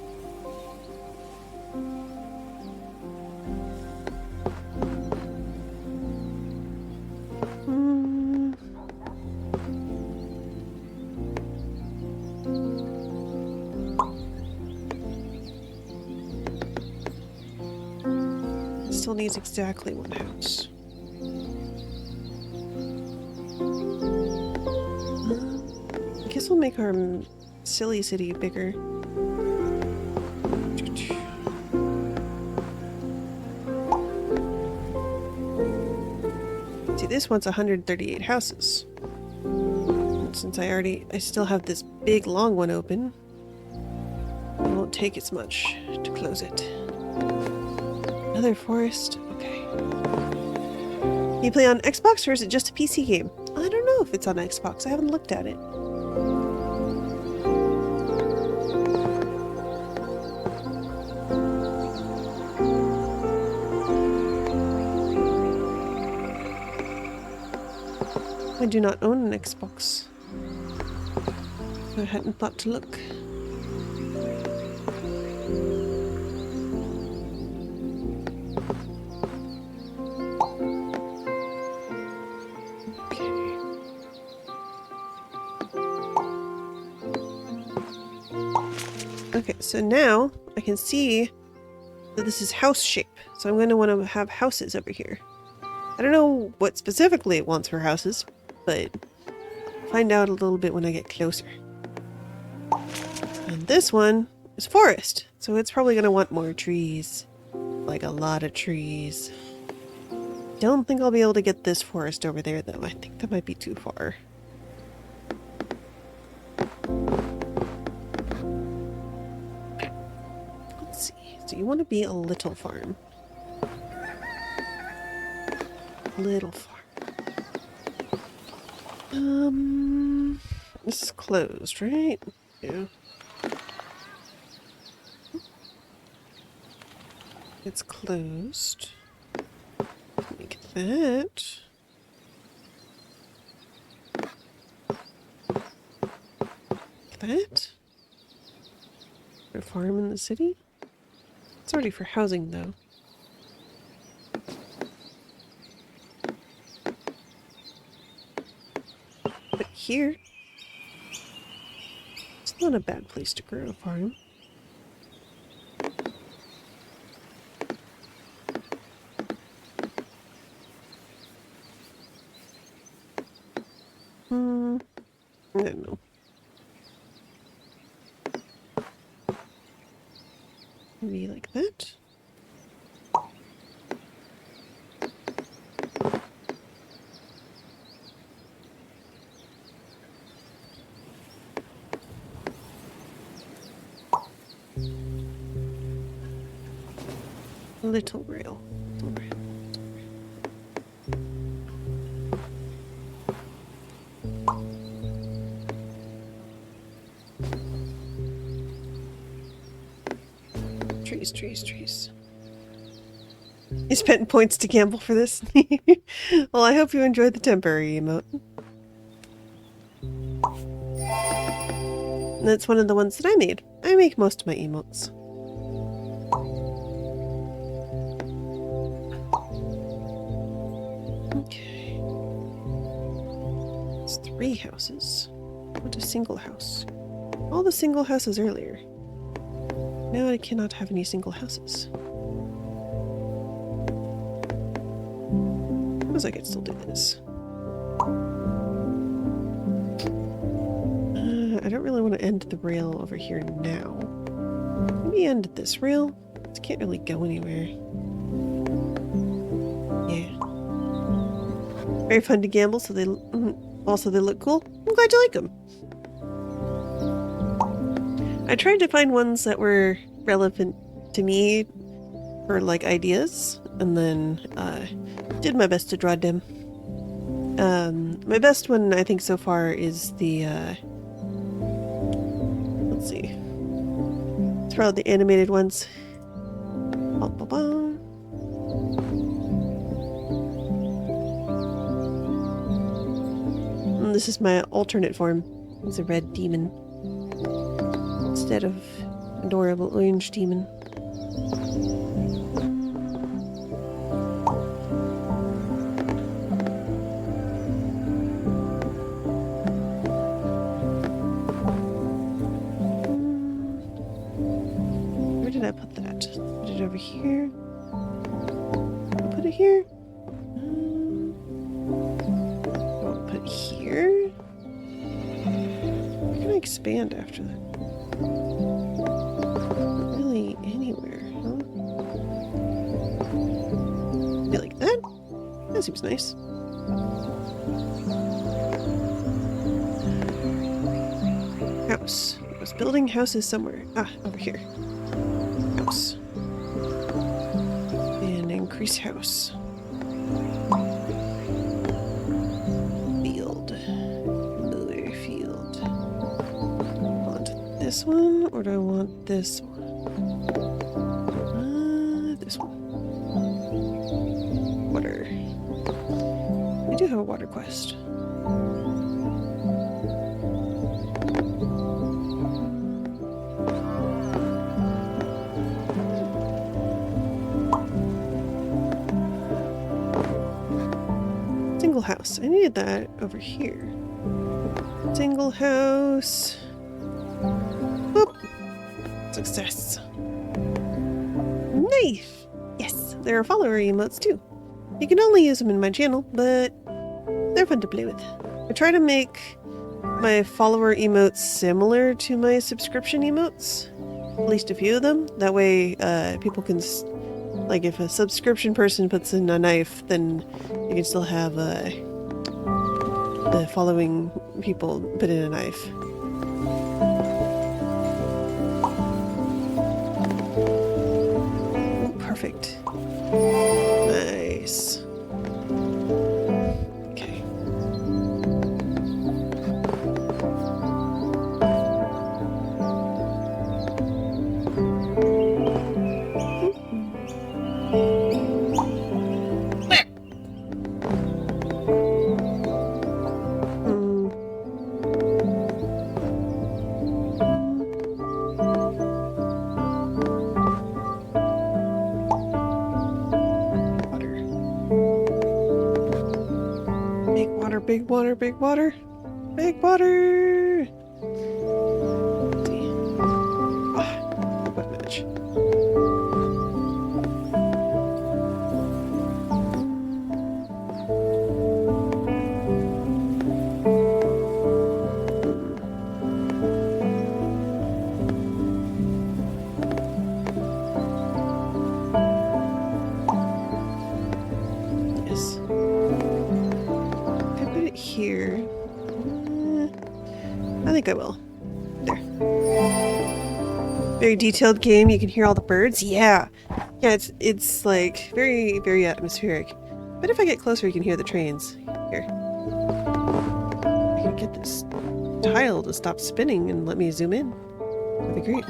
Still needs exactly one house. I guess we'll make our silly city bigger. See, this one's 138 houses. And since I still have this big long one open, it won't take as much to close it. Another forest. Okay. You play on Xbox or is it just a PC game? I don't know if it's on Xbox. I haven't looked at it. I do not own an Xbox. I hadn't thought to look. Okay, so now I can see that this is house shape. So I'm going to want to have houses over here. I don't know what specifically it wants for houses, but I'll find out a little bit when I get closer. And this one is forest, so it's probably going to want more trees. Like a lot of trees. Don't think I'll be able to get this forest over there though. I think that might be too far. So you want to be a little farm. Little farm. This is closed, right? Yeah. It's closed. Make it that. That? A farm in the city? It's already for housing, though. But here, it's not a bad place to grow a farm. I don't know. Maybe like that. Little rail. Little rail. Trees, trees, trees. You spent points to gamble for this? Well, I hope you enjoyed the temporary emote. And that's one of the ones that I made. I make most of my emotes. Okay. It's 3 houses. What a single house. All the single houses earlier. Now I cannot have any single houses. I suppose I could still do this. I don't really want to end the rail over here now. Maybe end this rail. It can't really go anywhere. Yeah. Very fun to gamble, so they also they look cool. I'm glad you like them. I tried to find ones that were relevant to me for like ideas, and then did my best to draw them. My best one I think so far is the let's see. It's probably the animated ones. Bum, bum, bum. And this is my alternate form. It's a red demon instead of adorable orange demon. Where did I put that? Put it over here. Put it here. I'll put it here. Where can I expand after that? Really anywhere, huh? Maybe like that? That seems nice. House. I was building houses somewhere. Ah, over here. House. And increase house. Field. Another field. Want this one, or do I want this one? This one. Water. I do have a water quest. Single house. I needed that over here. Single house. Boop. Success. Nice. Yes, there are follower emotes too. You can only use them in my channel, but they're fun to play with. I try to make my follower emotes similar to my subscription emotes. At least a few of them. That way people can... Like if a subscription person puts in a knife, then you can still have the following people put in a knife. Ooh, perfect. Nice. Okay. big water, big water. Big water! Let's see. Ah, what match? Yes. If I put it here. I think I will. There. Very detailed game. You can hear all the birds. Yeah. Yeah, it's like very, very atmospheric. But if I get closer, you can hear the trains. Here. I can get this tile to stop spinning and let me zoom in. That'd be great.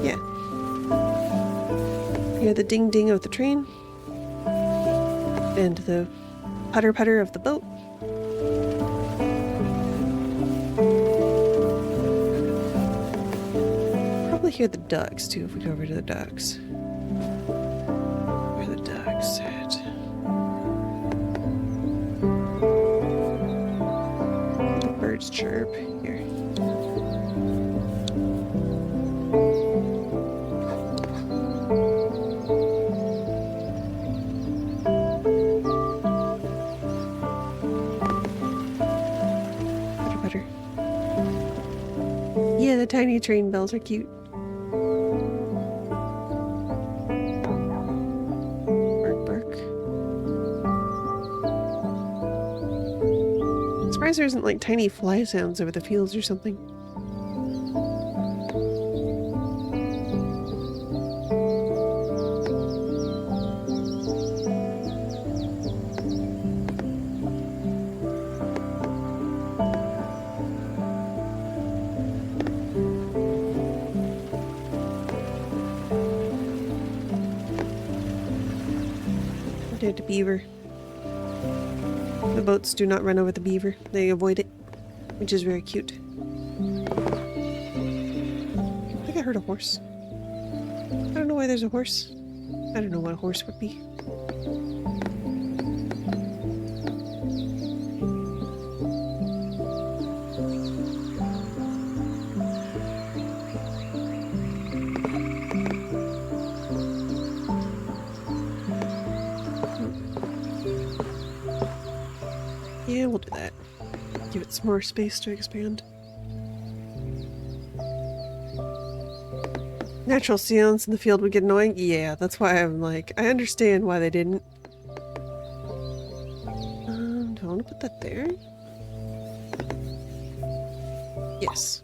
Yeah. Hear the ding ding of the train. And the putter putter of the boat. Probably hear the ducks too if we go over to the ducks. Where are the ducks at? The birds chirp here. Putter putter. Yeah, the tiny train bells are cute. Bark, bark. Surprised there isn't like tiny fly sounds over the fields or something. There's the beaver. The boats do not run over the beaver. They avoid it, which is very cute. I think I heard a horse. I don't know why there's a horse. I don't know what a horse would be. Yeah, we'll do that. Give it some more space to expand. Natural sounds in the field would get annoying? Yeah, that's why I'm like, I understand why they didn't. Do I want to put that there? Yes.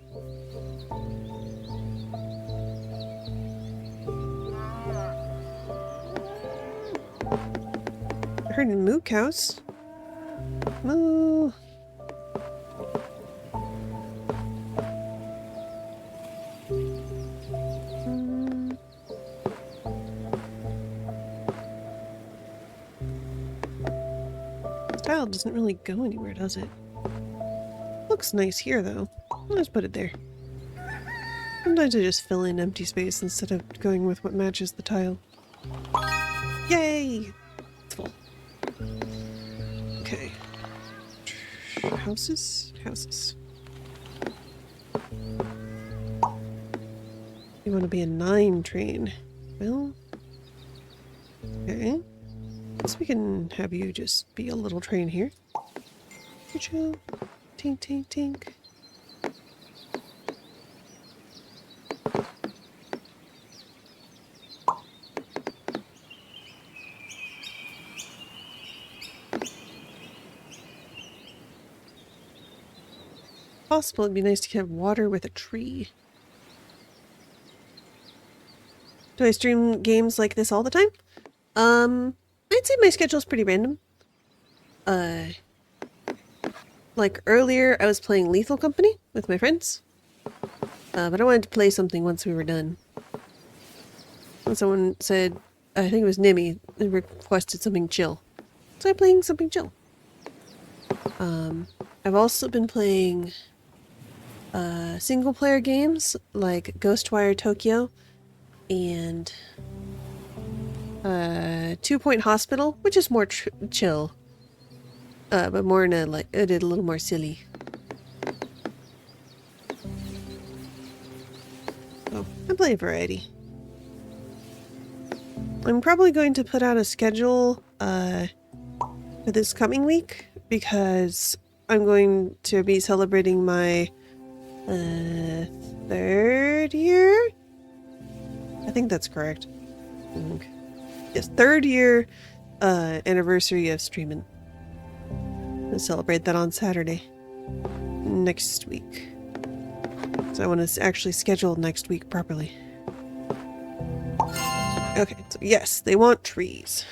I heard moo cows. Moo. Tile doesn't really go anywhere, does it? Looks nice here, though. I'll just put it there. Sometimes I just fill in empty space instead of going with what matches the tile. Yay! It's full. Okay. Houses? Houses. You want to be a 9 train. Well... okay. Guess we can have you just be a little train here. Choo-choo. Tink, tink, tink. Possible it'd be nice to have water with a tree. Do I stream games like this all the time? I'd say my schedule's pretty random. Like earlier I was playing Lethal Company with my friends. But I wanted to play something once we were done. And someone said, I think it was Nimmy, they requested something chill. So I'm playing something chill. I've also been playing single player games like Ghostwire Tokyo and 2-point hospital, which is more chill. But more in a, like, it did a little more silly. Oh, I play a variety. I'm probably going to put out a schedule, for this coming week, because I'm going to be celebrating my, 3rd year? I think that's correct. Okay. Yes, 3rd year, anniversary of streaming. I'll celebrate that on Saturday. Next week. So I want to actually schedule next week properly. Okay, so yes, they want trees.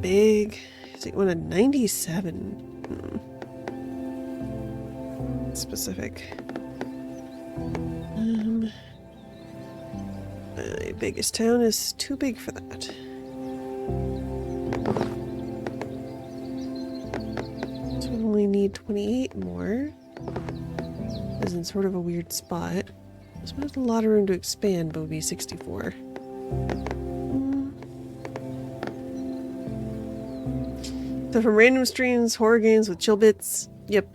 Big. So you want a 97. Specific. My biggest town is too big for that. So we only need 28 more. Is in sort of a weird spot. So there's a lot of room to expand, but would be 64. So from random streams, horror games with chill bits. Yep.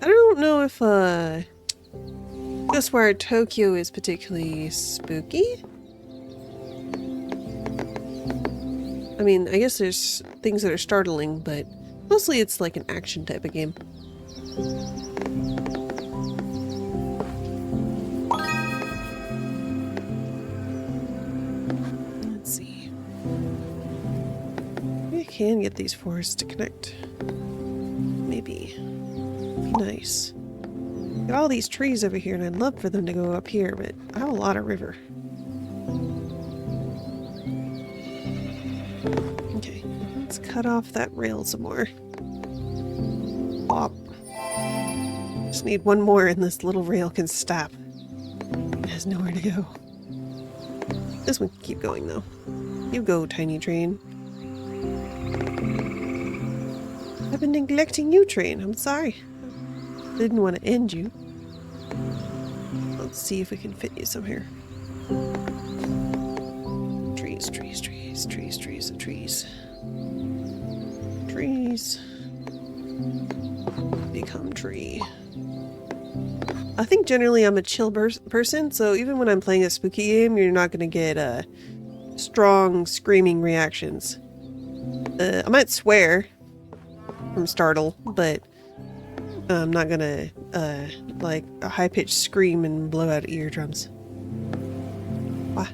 I don't know if Ghostwire Tokyo is particularly spooky. I mean, I guess there's things that are startling, but mostly it's like an action type of game. Let's see. Maybe I can get these forests to connect. Maybe. Be nice. Got all these trees over here, and I'd love for them to go up here, but I have a lot of river. Okay, let's cut off that rail some more. Pop. Just need one more, and this little rail can stop. It has nowhere to go. This one can keep going, though. You go, tiny train. I've been neglecting you, train. I'm sorry. Didn't want to end you. Let's see if we can fit you somewhere. Trees, trees, trees, trees, trees, trees. Trees. Become tree. I think generally I'm a chill person, so even when I'm playing a spooky game, you're not going to get strong screaming reactions. I might swear from startle, but I'm not gonna, like, a high-pitched scream and blow out eardrums. Wow.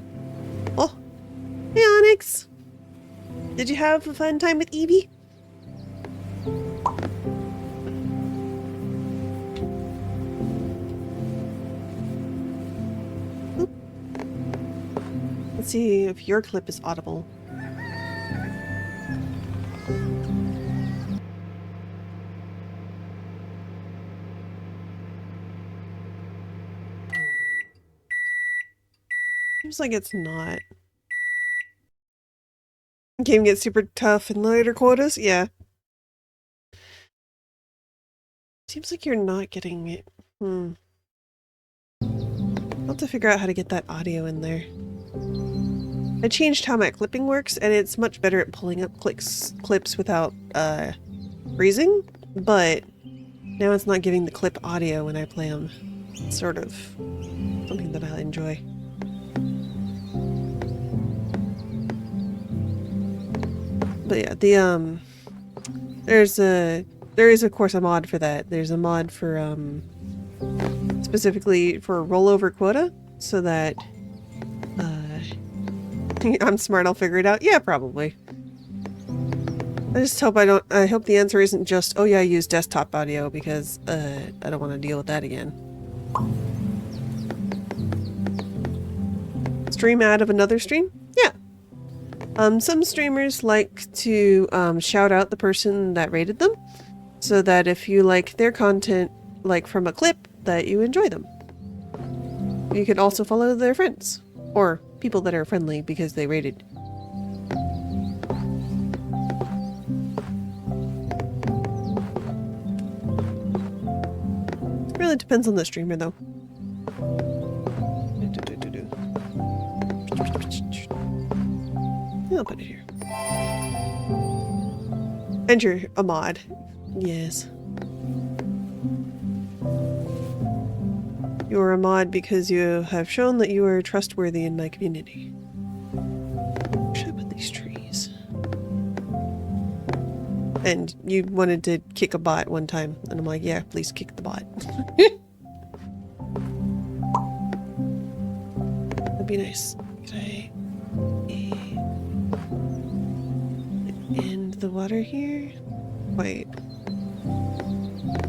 Oh! Hey, Onyx! Did you have a fun time with Evie? Oop. Let's see if your clip is audible. Seems like it's not. Game gets super tough in later quotas? Yeah. Seems like you're not getting it. I'll have to figure out how to get that audio in there. I changed how my clipping works, and it's much better at pulling up clips without freezing, but now it's not giving the clip audio when I play them. It's sort of something that I enjoy. But yeah, the there is of course a mod for that. There's a mod for specifically for rollover quota, so that I'm smart, I'll figure it out. Yeah, probably. I just hope I hope the answer isn't just, oh yeah, I use desktop audio, because I don't want to deal with that again. Stream ad of another stream? Yeah. Some streamers like to shout out the person that rated them, so that if you like their content, like from a clip, that you enjoy them. You could also follow their friends, or people that are friendly because they rated. It really depends on the streamer, though. I'll put it here. And you're a mod. Yes. You are a mod because you have shown that you are trustworthy in my community. Where should I put these trees? And you wanted to kick a bot one time, and I'm like, yeah, please kick the bot. That'd be nice. Could I end the water here? Wait.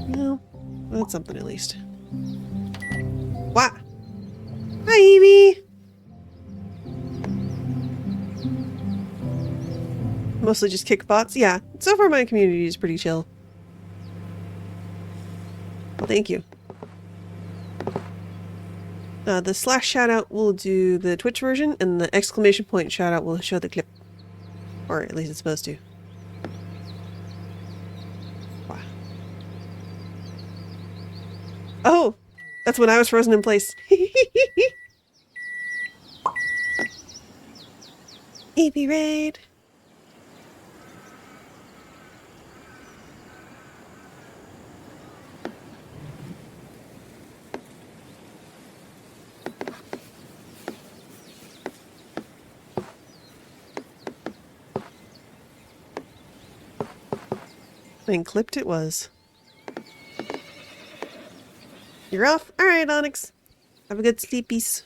No, that's something at least. What? Hi, Evie! Mostly just kick bots? Yeah, so far my community is pretty chill. Well, thank you. The slash shoutout will do the Twitch version, and the exclamation point shoutout will show the clip. Or at least it's supposed to. Wow. Oh! That's when I was frozen in place. Evie raid! And clipped it was. You're off? Alright, Onyx. Have a good sleepies.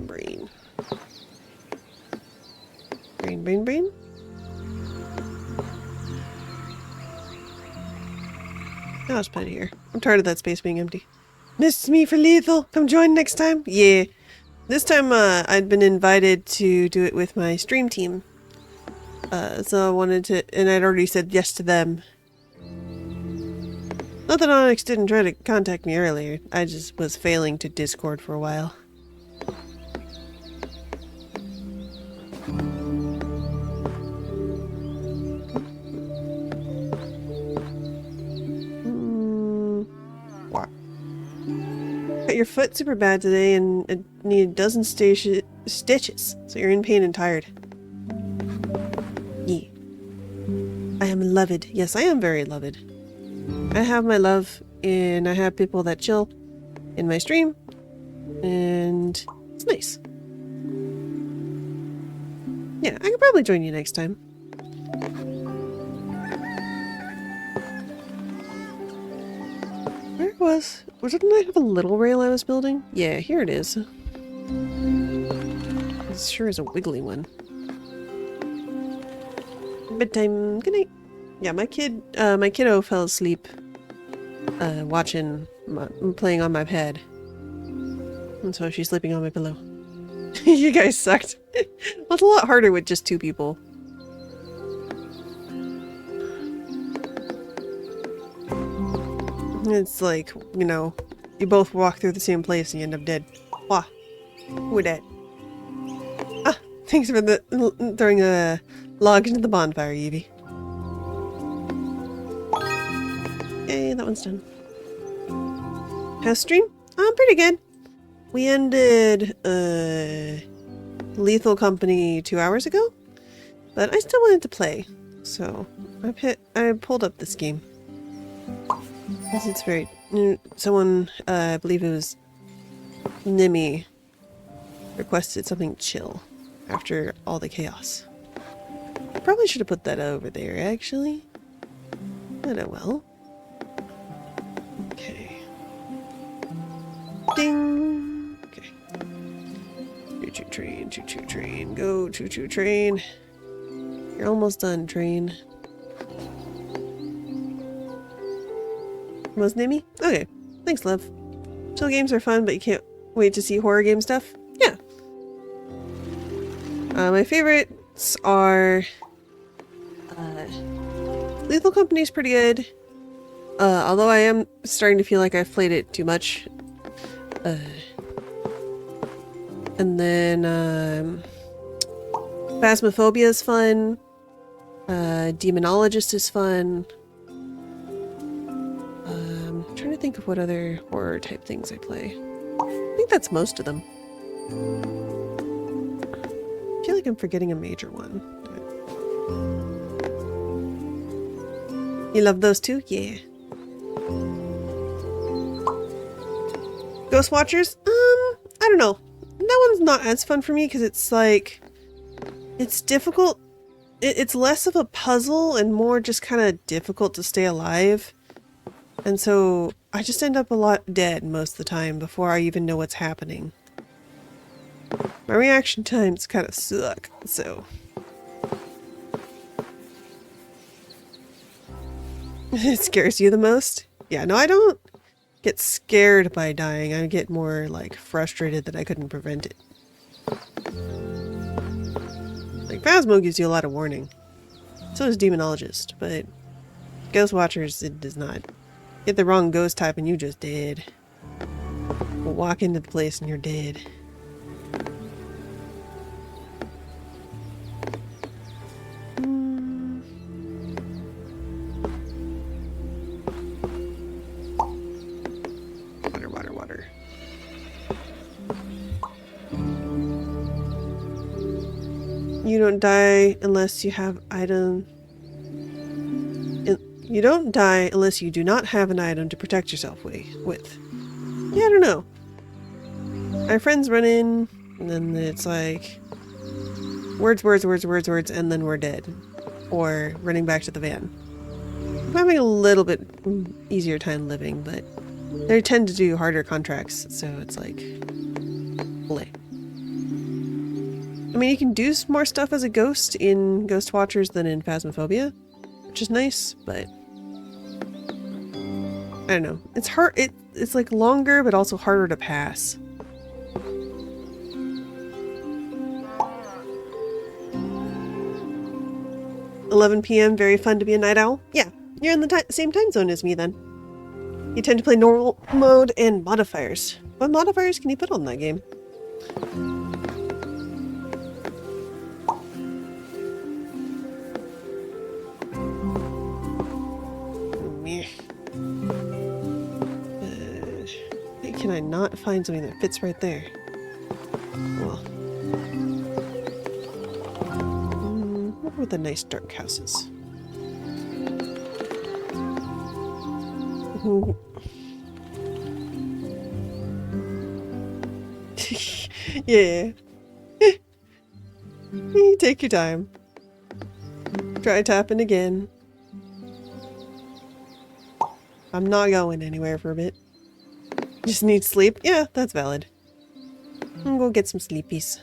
Brain. Brain. I'll just put it here. I'm tired of that space being empty. Missed me for lethal. Come join next time? Yeah. This time, I'd been invited to do it with my stream team. So I wanted to, and I'd already said yes to them. Not that Onyx didn't try to contact me earlier. I just was failing to Discord for a while. What? Got your foot super bad today and need a dozen stitches, so you're in pain and tired. Yeah. I am loved. Yes, I am very loved. I have my love, and I have people that chill in my stream, and it's nice. Yeah, I could probably join you next time. Where didn't I have a little rail I was building? Yeah, here it is. It sure is a wiggly one. Bedtime. Good night. Yeah, my kiddo fell asleep playing on my pad. And so she's sleeping on my pillow. You guys sucked. Well, it's a lot harder with just two people. It's like, you know, you both walk through the same place and you end up dead. Wah. Who dat? Ah, thanks for throwing a log into the bonfire, Evie. Yay, that one's done. How's stream? Pretty good. We ended Lethal Company 2 hours ago, but I still wanted to play, so I pulled up this game. Because it's very... Someone, I believe it was Nimi, requested something chill after all the chaos. Probably should have put that over there, actually. But oh well. Okay. Ding! Okay. Choo-choo train, go choo-choo train. You're almost done, train. Was Nimi? Okay. Thanks, love. Chill games are fun, but you can't wait to see horror game stuff? Yeah. My favorites are... Lethal Company's pretty good. Although I am starting to feel like I've played it too much. And then, Phasmophobia is fun. Demonologist is fun. I'm trying to think of what other horror type things I play. I think that's most of them. I feel like I'm forgetting a major one. You love those too? Yeah. Ghost Watchers? I don't know. That one's not as fun for me because it's like... It's difficult. It's less of a puzzle and more just kind of difficult to stay alive. And so I just end up a lot dead most of the time before I even know what's happening. My reaction times kind of suck, so... It scares you the most? Yeah, no, I don't get scared by dying. I get more, like, frustrated that I couldn't prevent it. Like, Phasmo gives you a lot of warning. So does Demonologist, but Ghost Watchers, it does not. Get the wrong ghost type and you just dead. Walk into the place and you're dead. Water, water, water. You don't die unless you have item. You don't die unless you do not have an item to protect yourself with. Yeah, I don't know. Our friends run in, and then it's like words, words, words, words, words, and then we're dead. Or running back to the van. I'm having a little bit easier time living, but they tend to do harder contracts, so it's like bleh. I mean, you can do more stuff as a ghost in Ghost Watchers than in Phasmophobia, which is nice, but I don't know. It's hard. It's like longer, but also harder to pass. "11 p.m. Very fun to be a night owl." Yeah, you're in the same time zone as me then. You tend to play normal mode and modifiers. What modifiers can you put on that game? Meh. Can I not find something that fits right there? Well. What were the nice dark houses? Yeah. You take your time. Try tapping again. I'm not going anywhere for a bit. Just need sleep? Yeah, that's valid. I'm gonna go get some sleepies.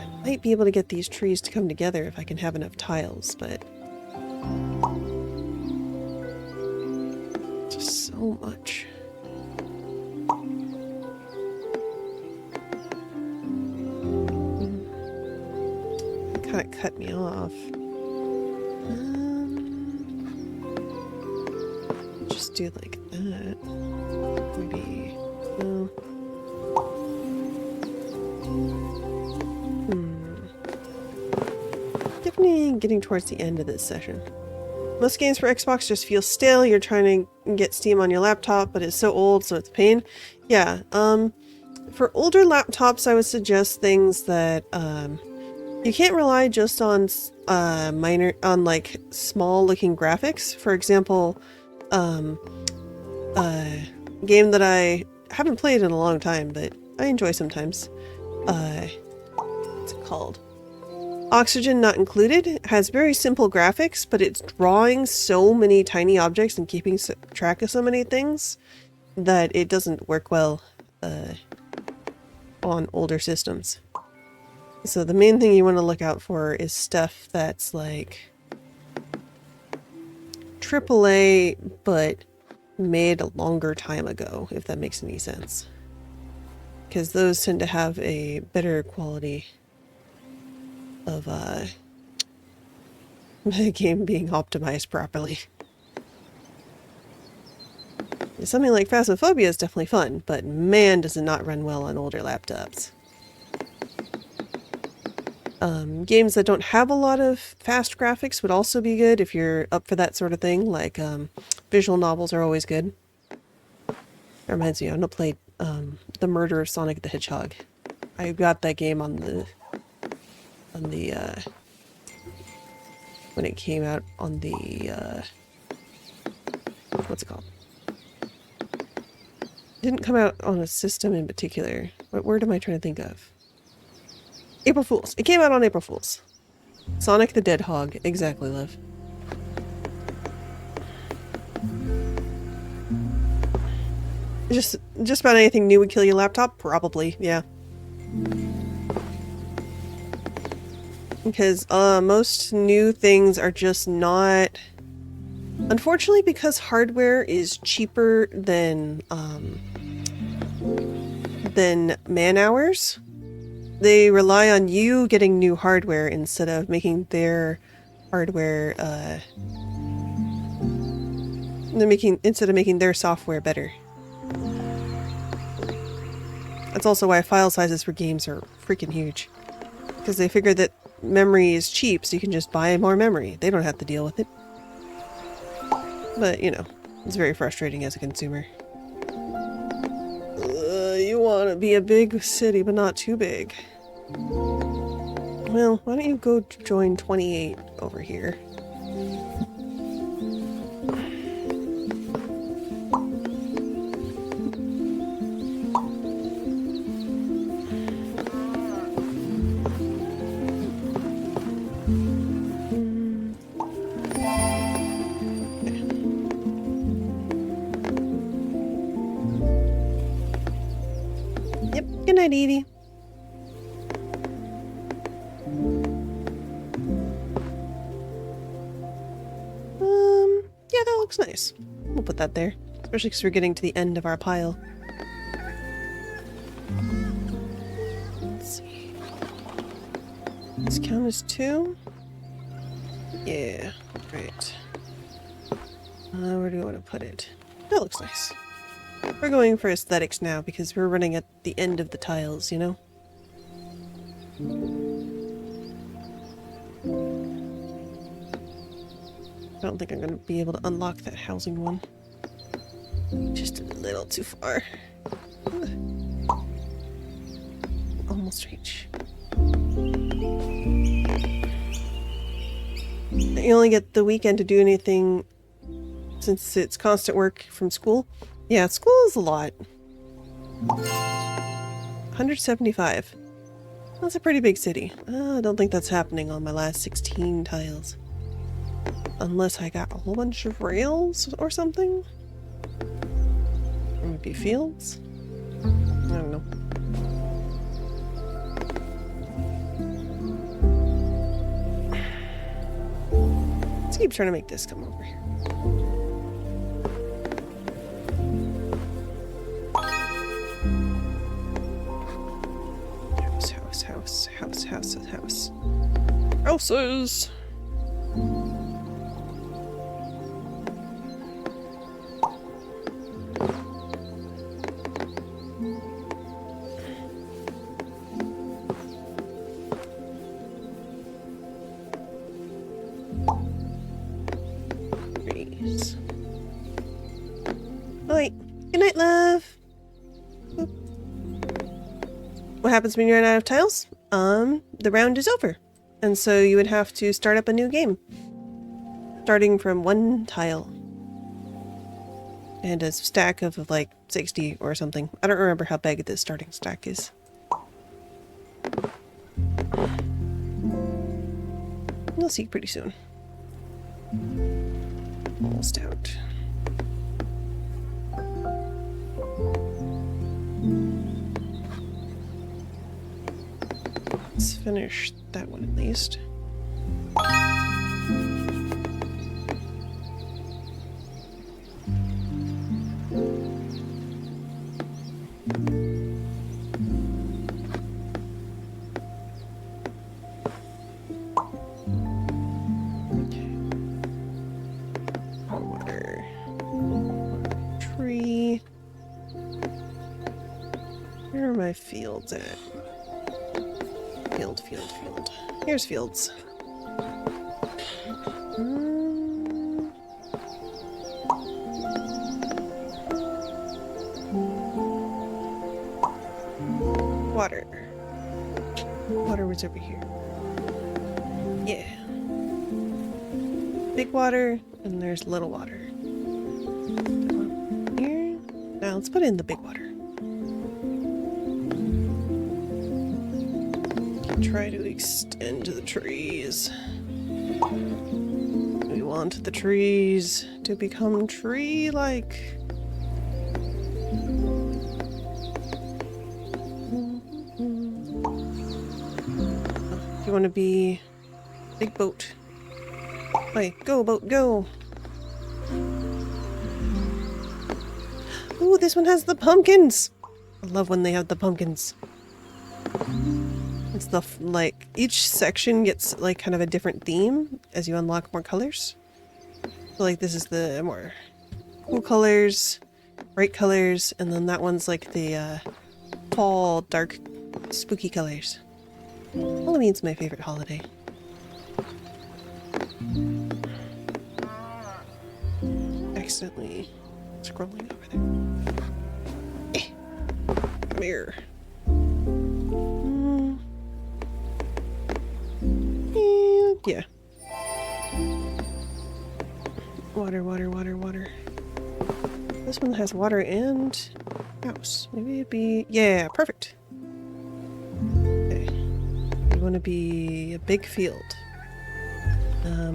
I might be able to get these trees to come together if I can have enough tiles, but... just so much. Kind of cut me off. Just do like that. Maybe. No. Definitely getting towards the end of this session. Most games for Xbox just feel stale. You're trying to get Steam on your laptop, but it's so old, so it's a pain. Yeah. For older laptops, I would suggest things that you can't rely just on like small looking graphics. For example, a game that I haven't played in a long time, but I enjoy sometimes. What's it called? Oxygen Not Included. It has very simple graphics, but it's drawing so many tiny objects and keeping track of so many things that it doesn't work well on older systems. So the main thing you want to look out for is stuff that's like AAA, but made a longer time ago, if that makes any sense. Because those tend to have a better quality of the game being optimized properly. Something like Phasmophobia is definitely fun, but man, does it not run well on older laptops. Games that don't have a lot of fast graphics would also be good if you're up for that sort of thing. Like visual novels are always good. That reminds me, I want to play The Murder of Sonic the Hedgehog. I got that game on the when it came out on the what's it called? It didn't come out on a system in particular. What word am I trying to think of? April Fools. It came out on April Fools. Sonic the Dead Hog. Exactly, love. Just about anything new would kill your laptop? Probably, yeah. Because most new things are just not... Unfortunately, because hardware is cheaper than man hours, they rely on you getting new hardware instead of making their hardware, instead of making their software better. That's also why file sizes for games are freaking huge. Because they figure that memory is cheap, so you can just buy more memory. They don't have to deal with it. But, you know, it's very frustrating as a consumer. You want to be a big city, but not too big. Well, why don't you go join 28 over here? Yep, good night, Evie. Yeah, that looks nice. We'll put that there. Especially because we're getting to the end of our pile. Let's see. This count as 2? Yeah, right. Where do we want to put it? That looks nice. We're going for aesthetics now because we're running at the end of the tiles, you know? I don't think I'm going to be able to unlock that housing one. Just a little too far. Almost reach. You only get the weekend to do anything since it's constant work from school. Yeah, school is a lot. 175. That's a pretty big city. I don't think that's happening on my last 16 tiles. Unless I got a whole bunch of rails or something. Or maybe fields. I don't know. Let's keep trying to make this come over here. House. Houses! Trees. Alright. Good night, love! Boop. What happens when you run out of tiles? The round is over. And so you would have to start up a new game. Starting from 1 tile. And a stack of like 60 or something. I don't remember how big this starting stack is. We'll see pretty soon. Almost out. Let's finish that one at least. Water. Tree. Where are my fields at? field. Here's fields. Water. Water was over here. Yeah. Big water, and there's little water. Here. Now let's put in the big water. Try to extend the trees. We want the trees to become tree-like. You want to be big boat. Wait, go boat, go! Ooh, this one has the pumpkins! I love when they have the pumpkins. It's the, like, each section gets, like, kind of a different theme as you unlock more colors. So, like, this is the more cool colors, bright colors, and then that one's, like, the, fall, dark, spooky colors. Halloween's my favorite holiday. Accidentally scrolling over there. Come here. Yeah. Water. This one has water and house. Maybe it'd be... Yeah, perfect. Okay. We want to be a big field.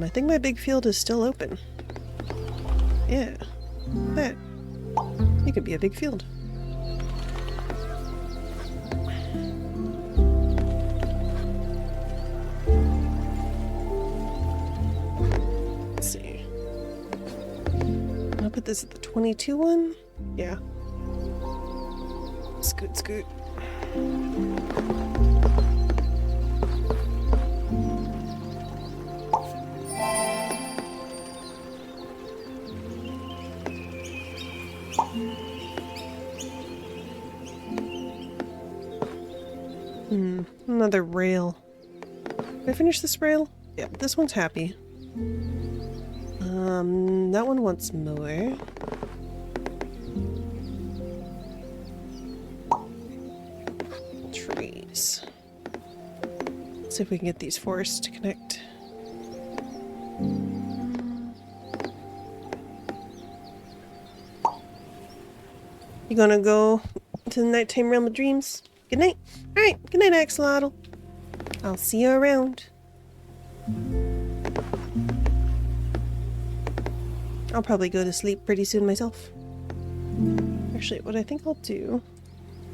I think my big field is still open. Yeah. That. You could be a big field. I'll put this at the 22 one. Yeah. Scoot. Another rail. Did I finish this rail? Yeah, this one's happy. That one wants more. Trees. Let's see if we can get these forests to connect. You gonna go to the nighttime realm of dreams? Good night. Alright, good night, Axolotl. I'll see you around. I'll probably go to sleep pretty soon myself. Actually, what I think I'll do,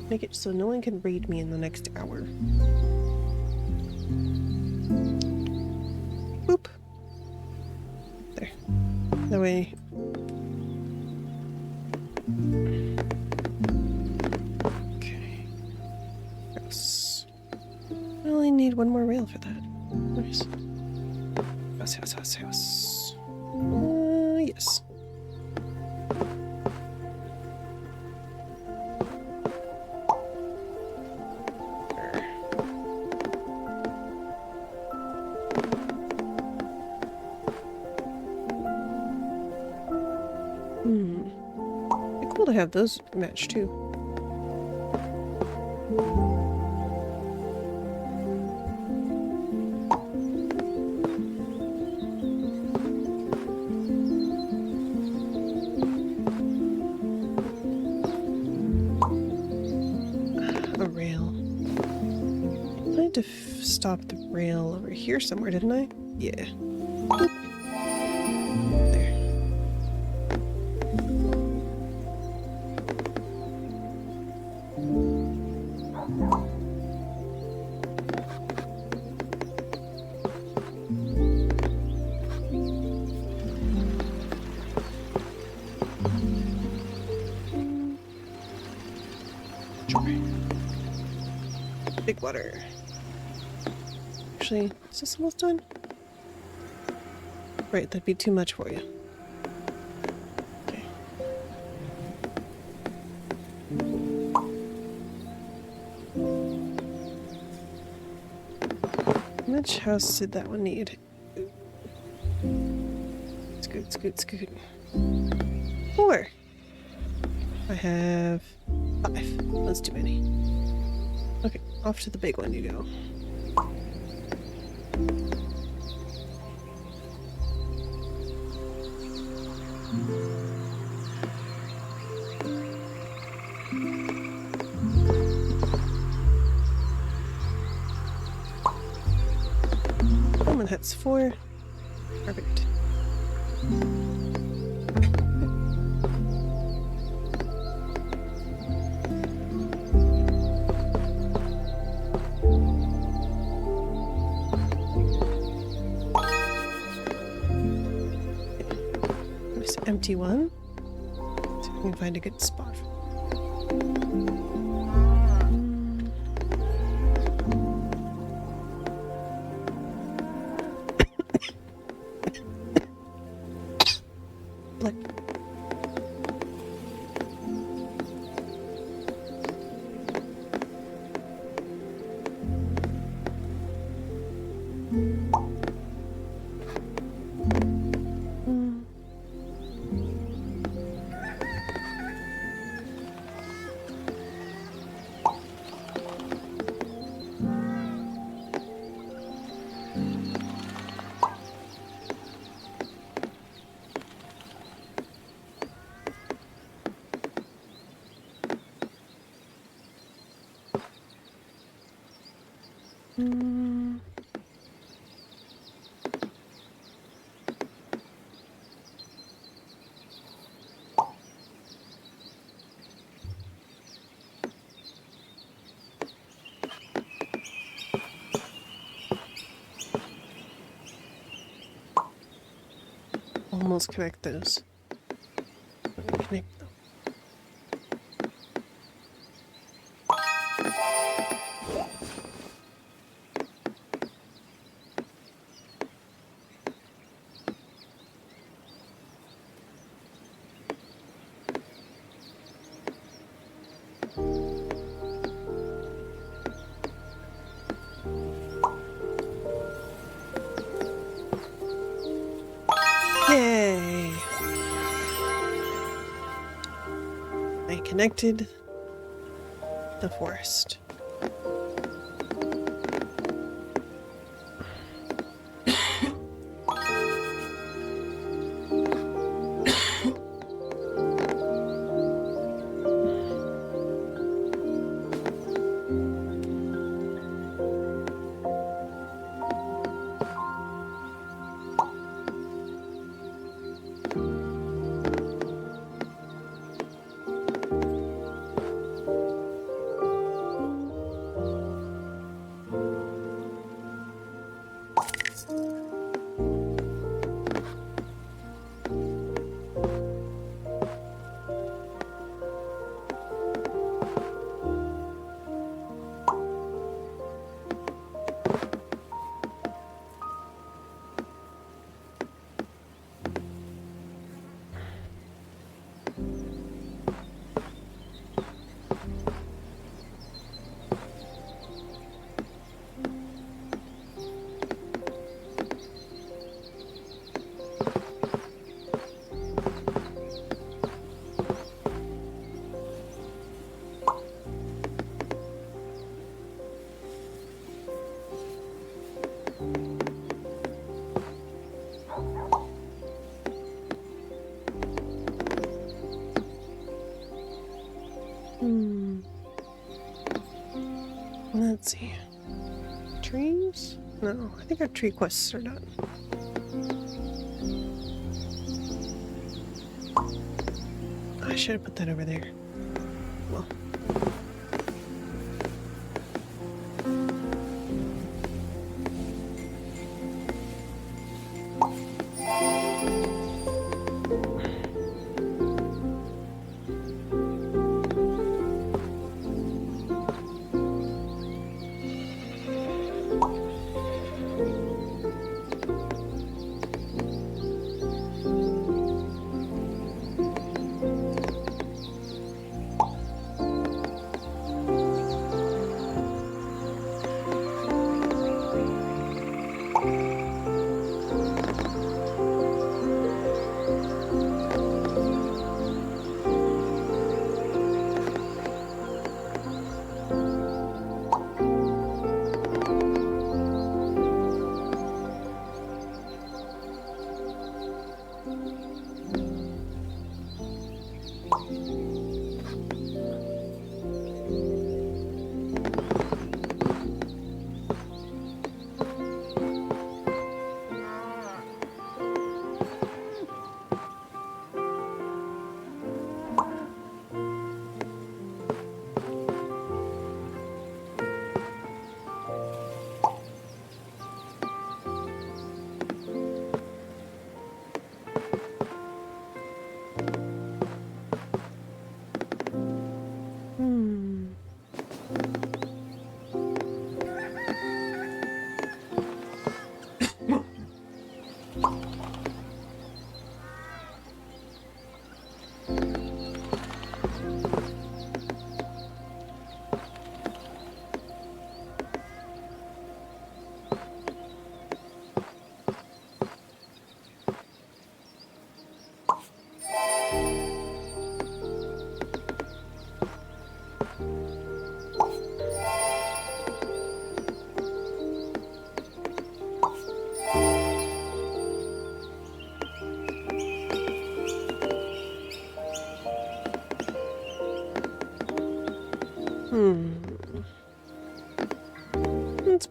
make it so no one can raid me in the next hour. Boop. There. That way... Okay. House. I only need one more rail for that. Nice. House. Yes. Be cool to have those match too. A rail. I had to stop the rail over here somewhere, didn't I? Yeah. Boop. There. Big water. Actually, is this almost done? Right, that'd be too much for you. Okay. How much house did that one need? Scoot, scoot, scoot. 4. I have 5. That's too many. Okay, off to the big one you go. And that's 4. Perfect. There's an empty one. See if we can find a good spot for Blip. Almost connect those. Connect them. Yay! I connected the forest. Let's see. Trees? No, I think our tree quests are done. I should have put that over there. Well.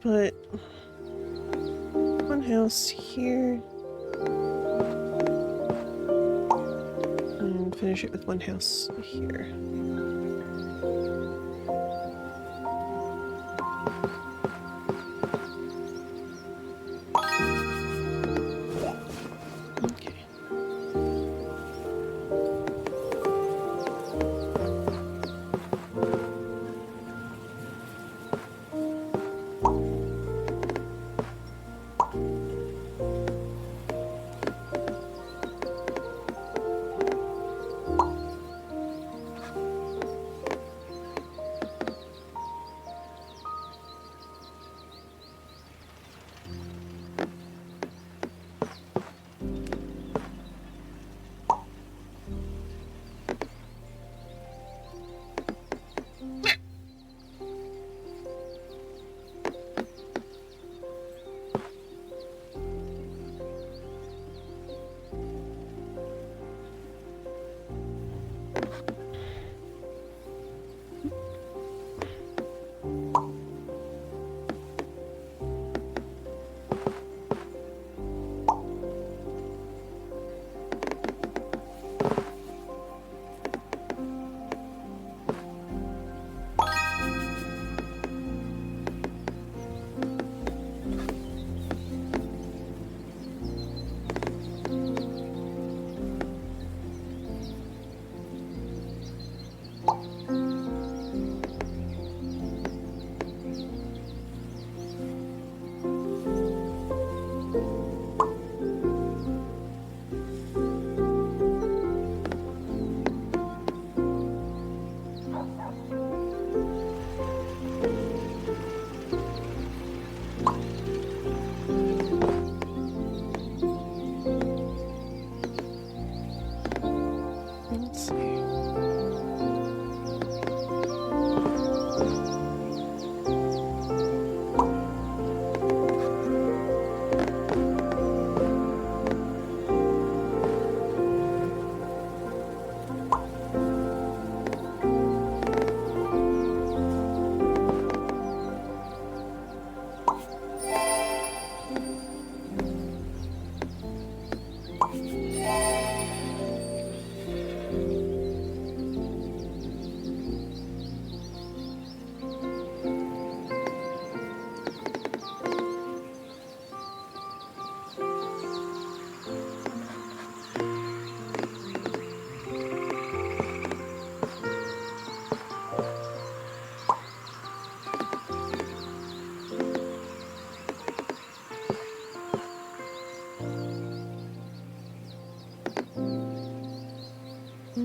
put one house here. And finish it with one house here. Okay. Let's see.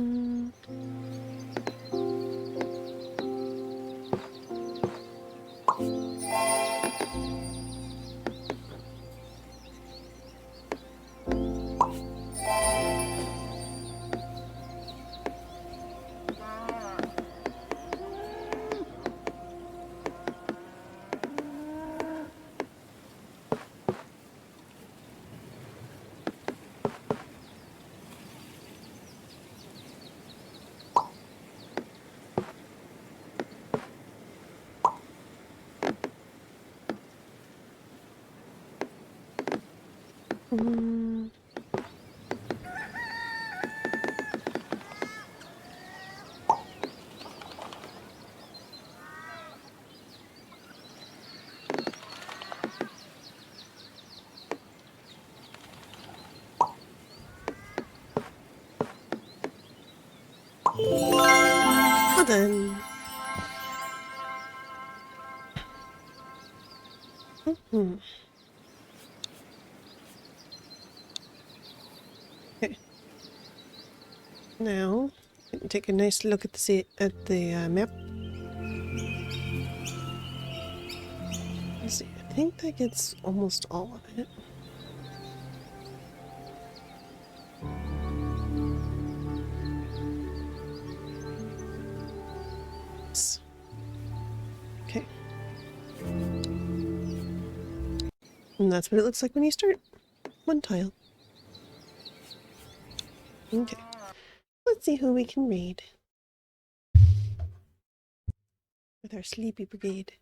Mm. Well done. Hmm. Okay. Now, take a nice look at the map. Let's see. I think that gets almost all of it. Yes. Okay. And that's what it looks like when you start. One tile. Okay. Let's see who we can raid with our sleepy brigade.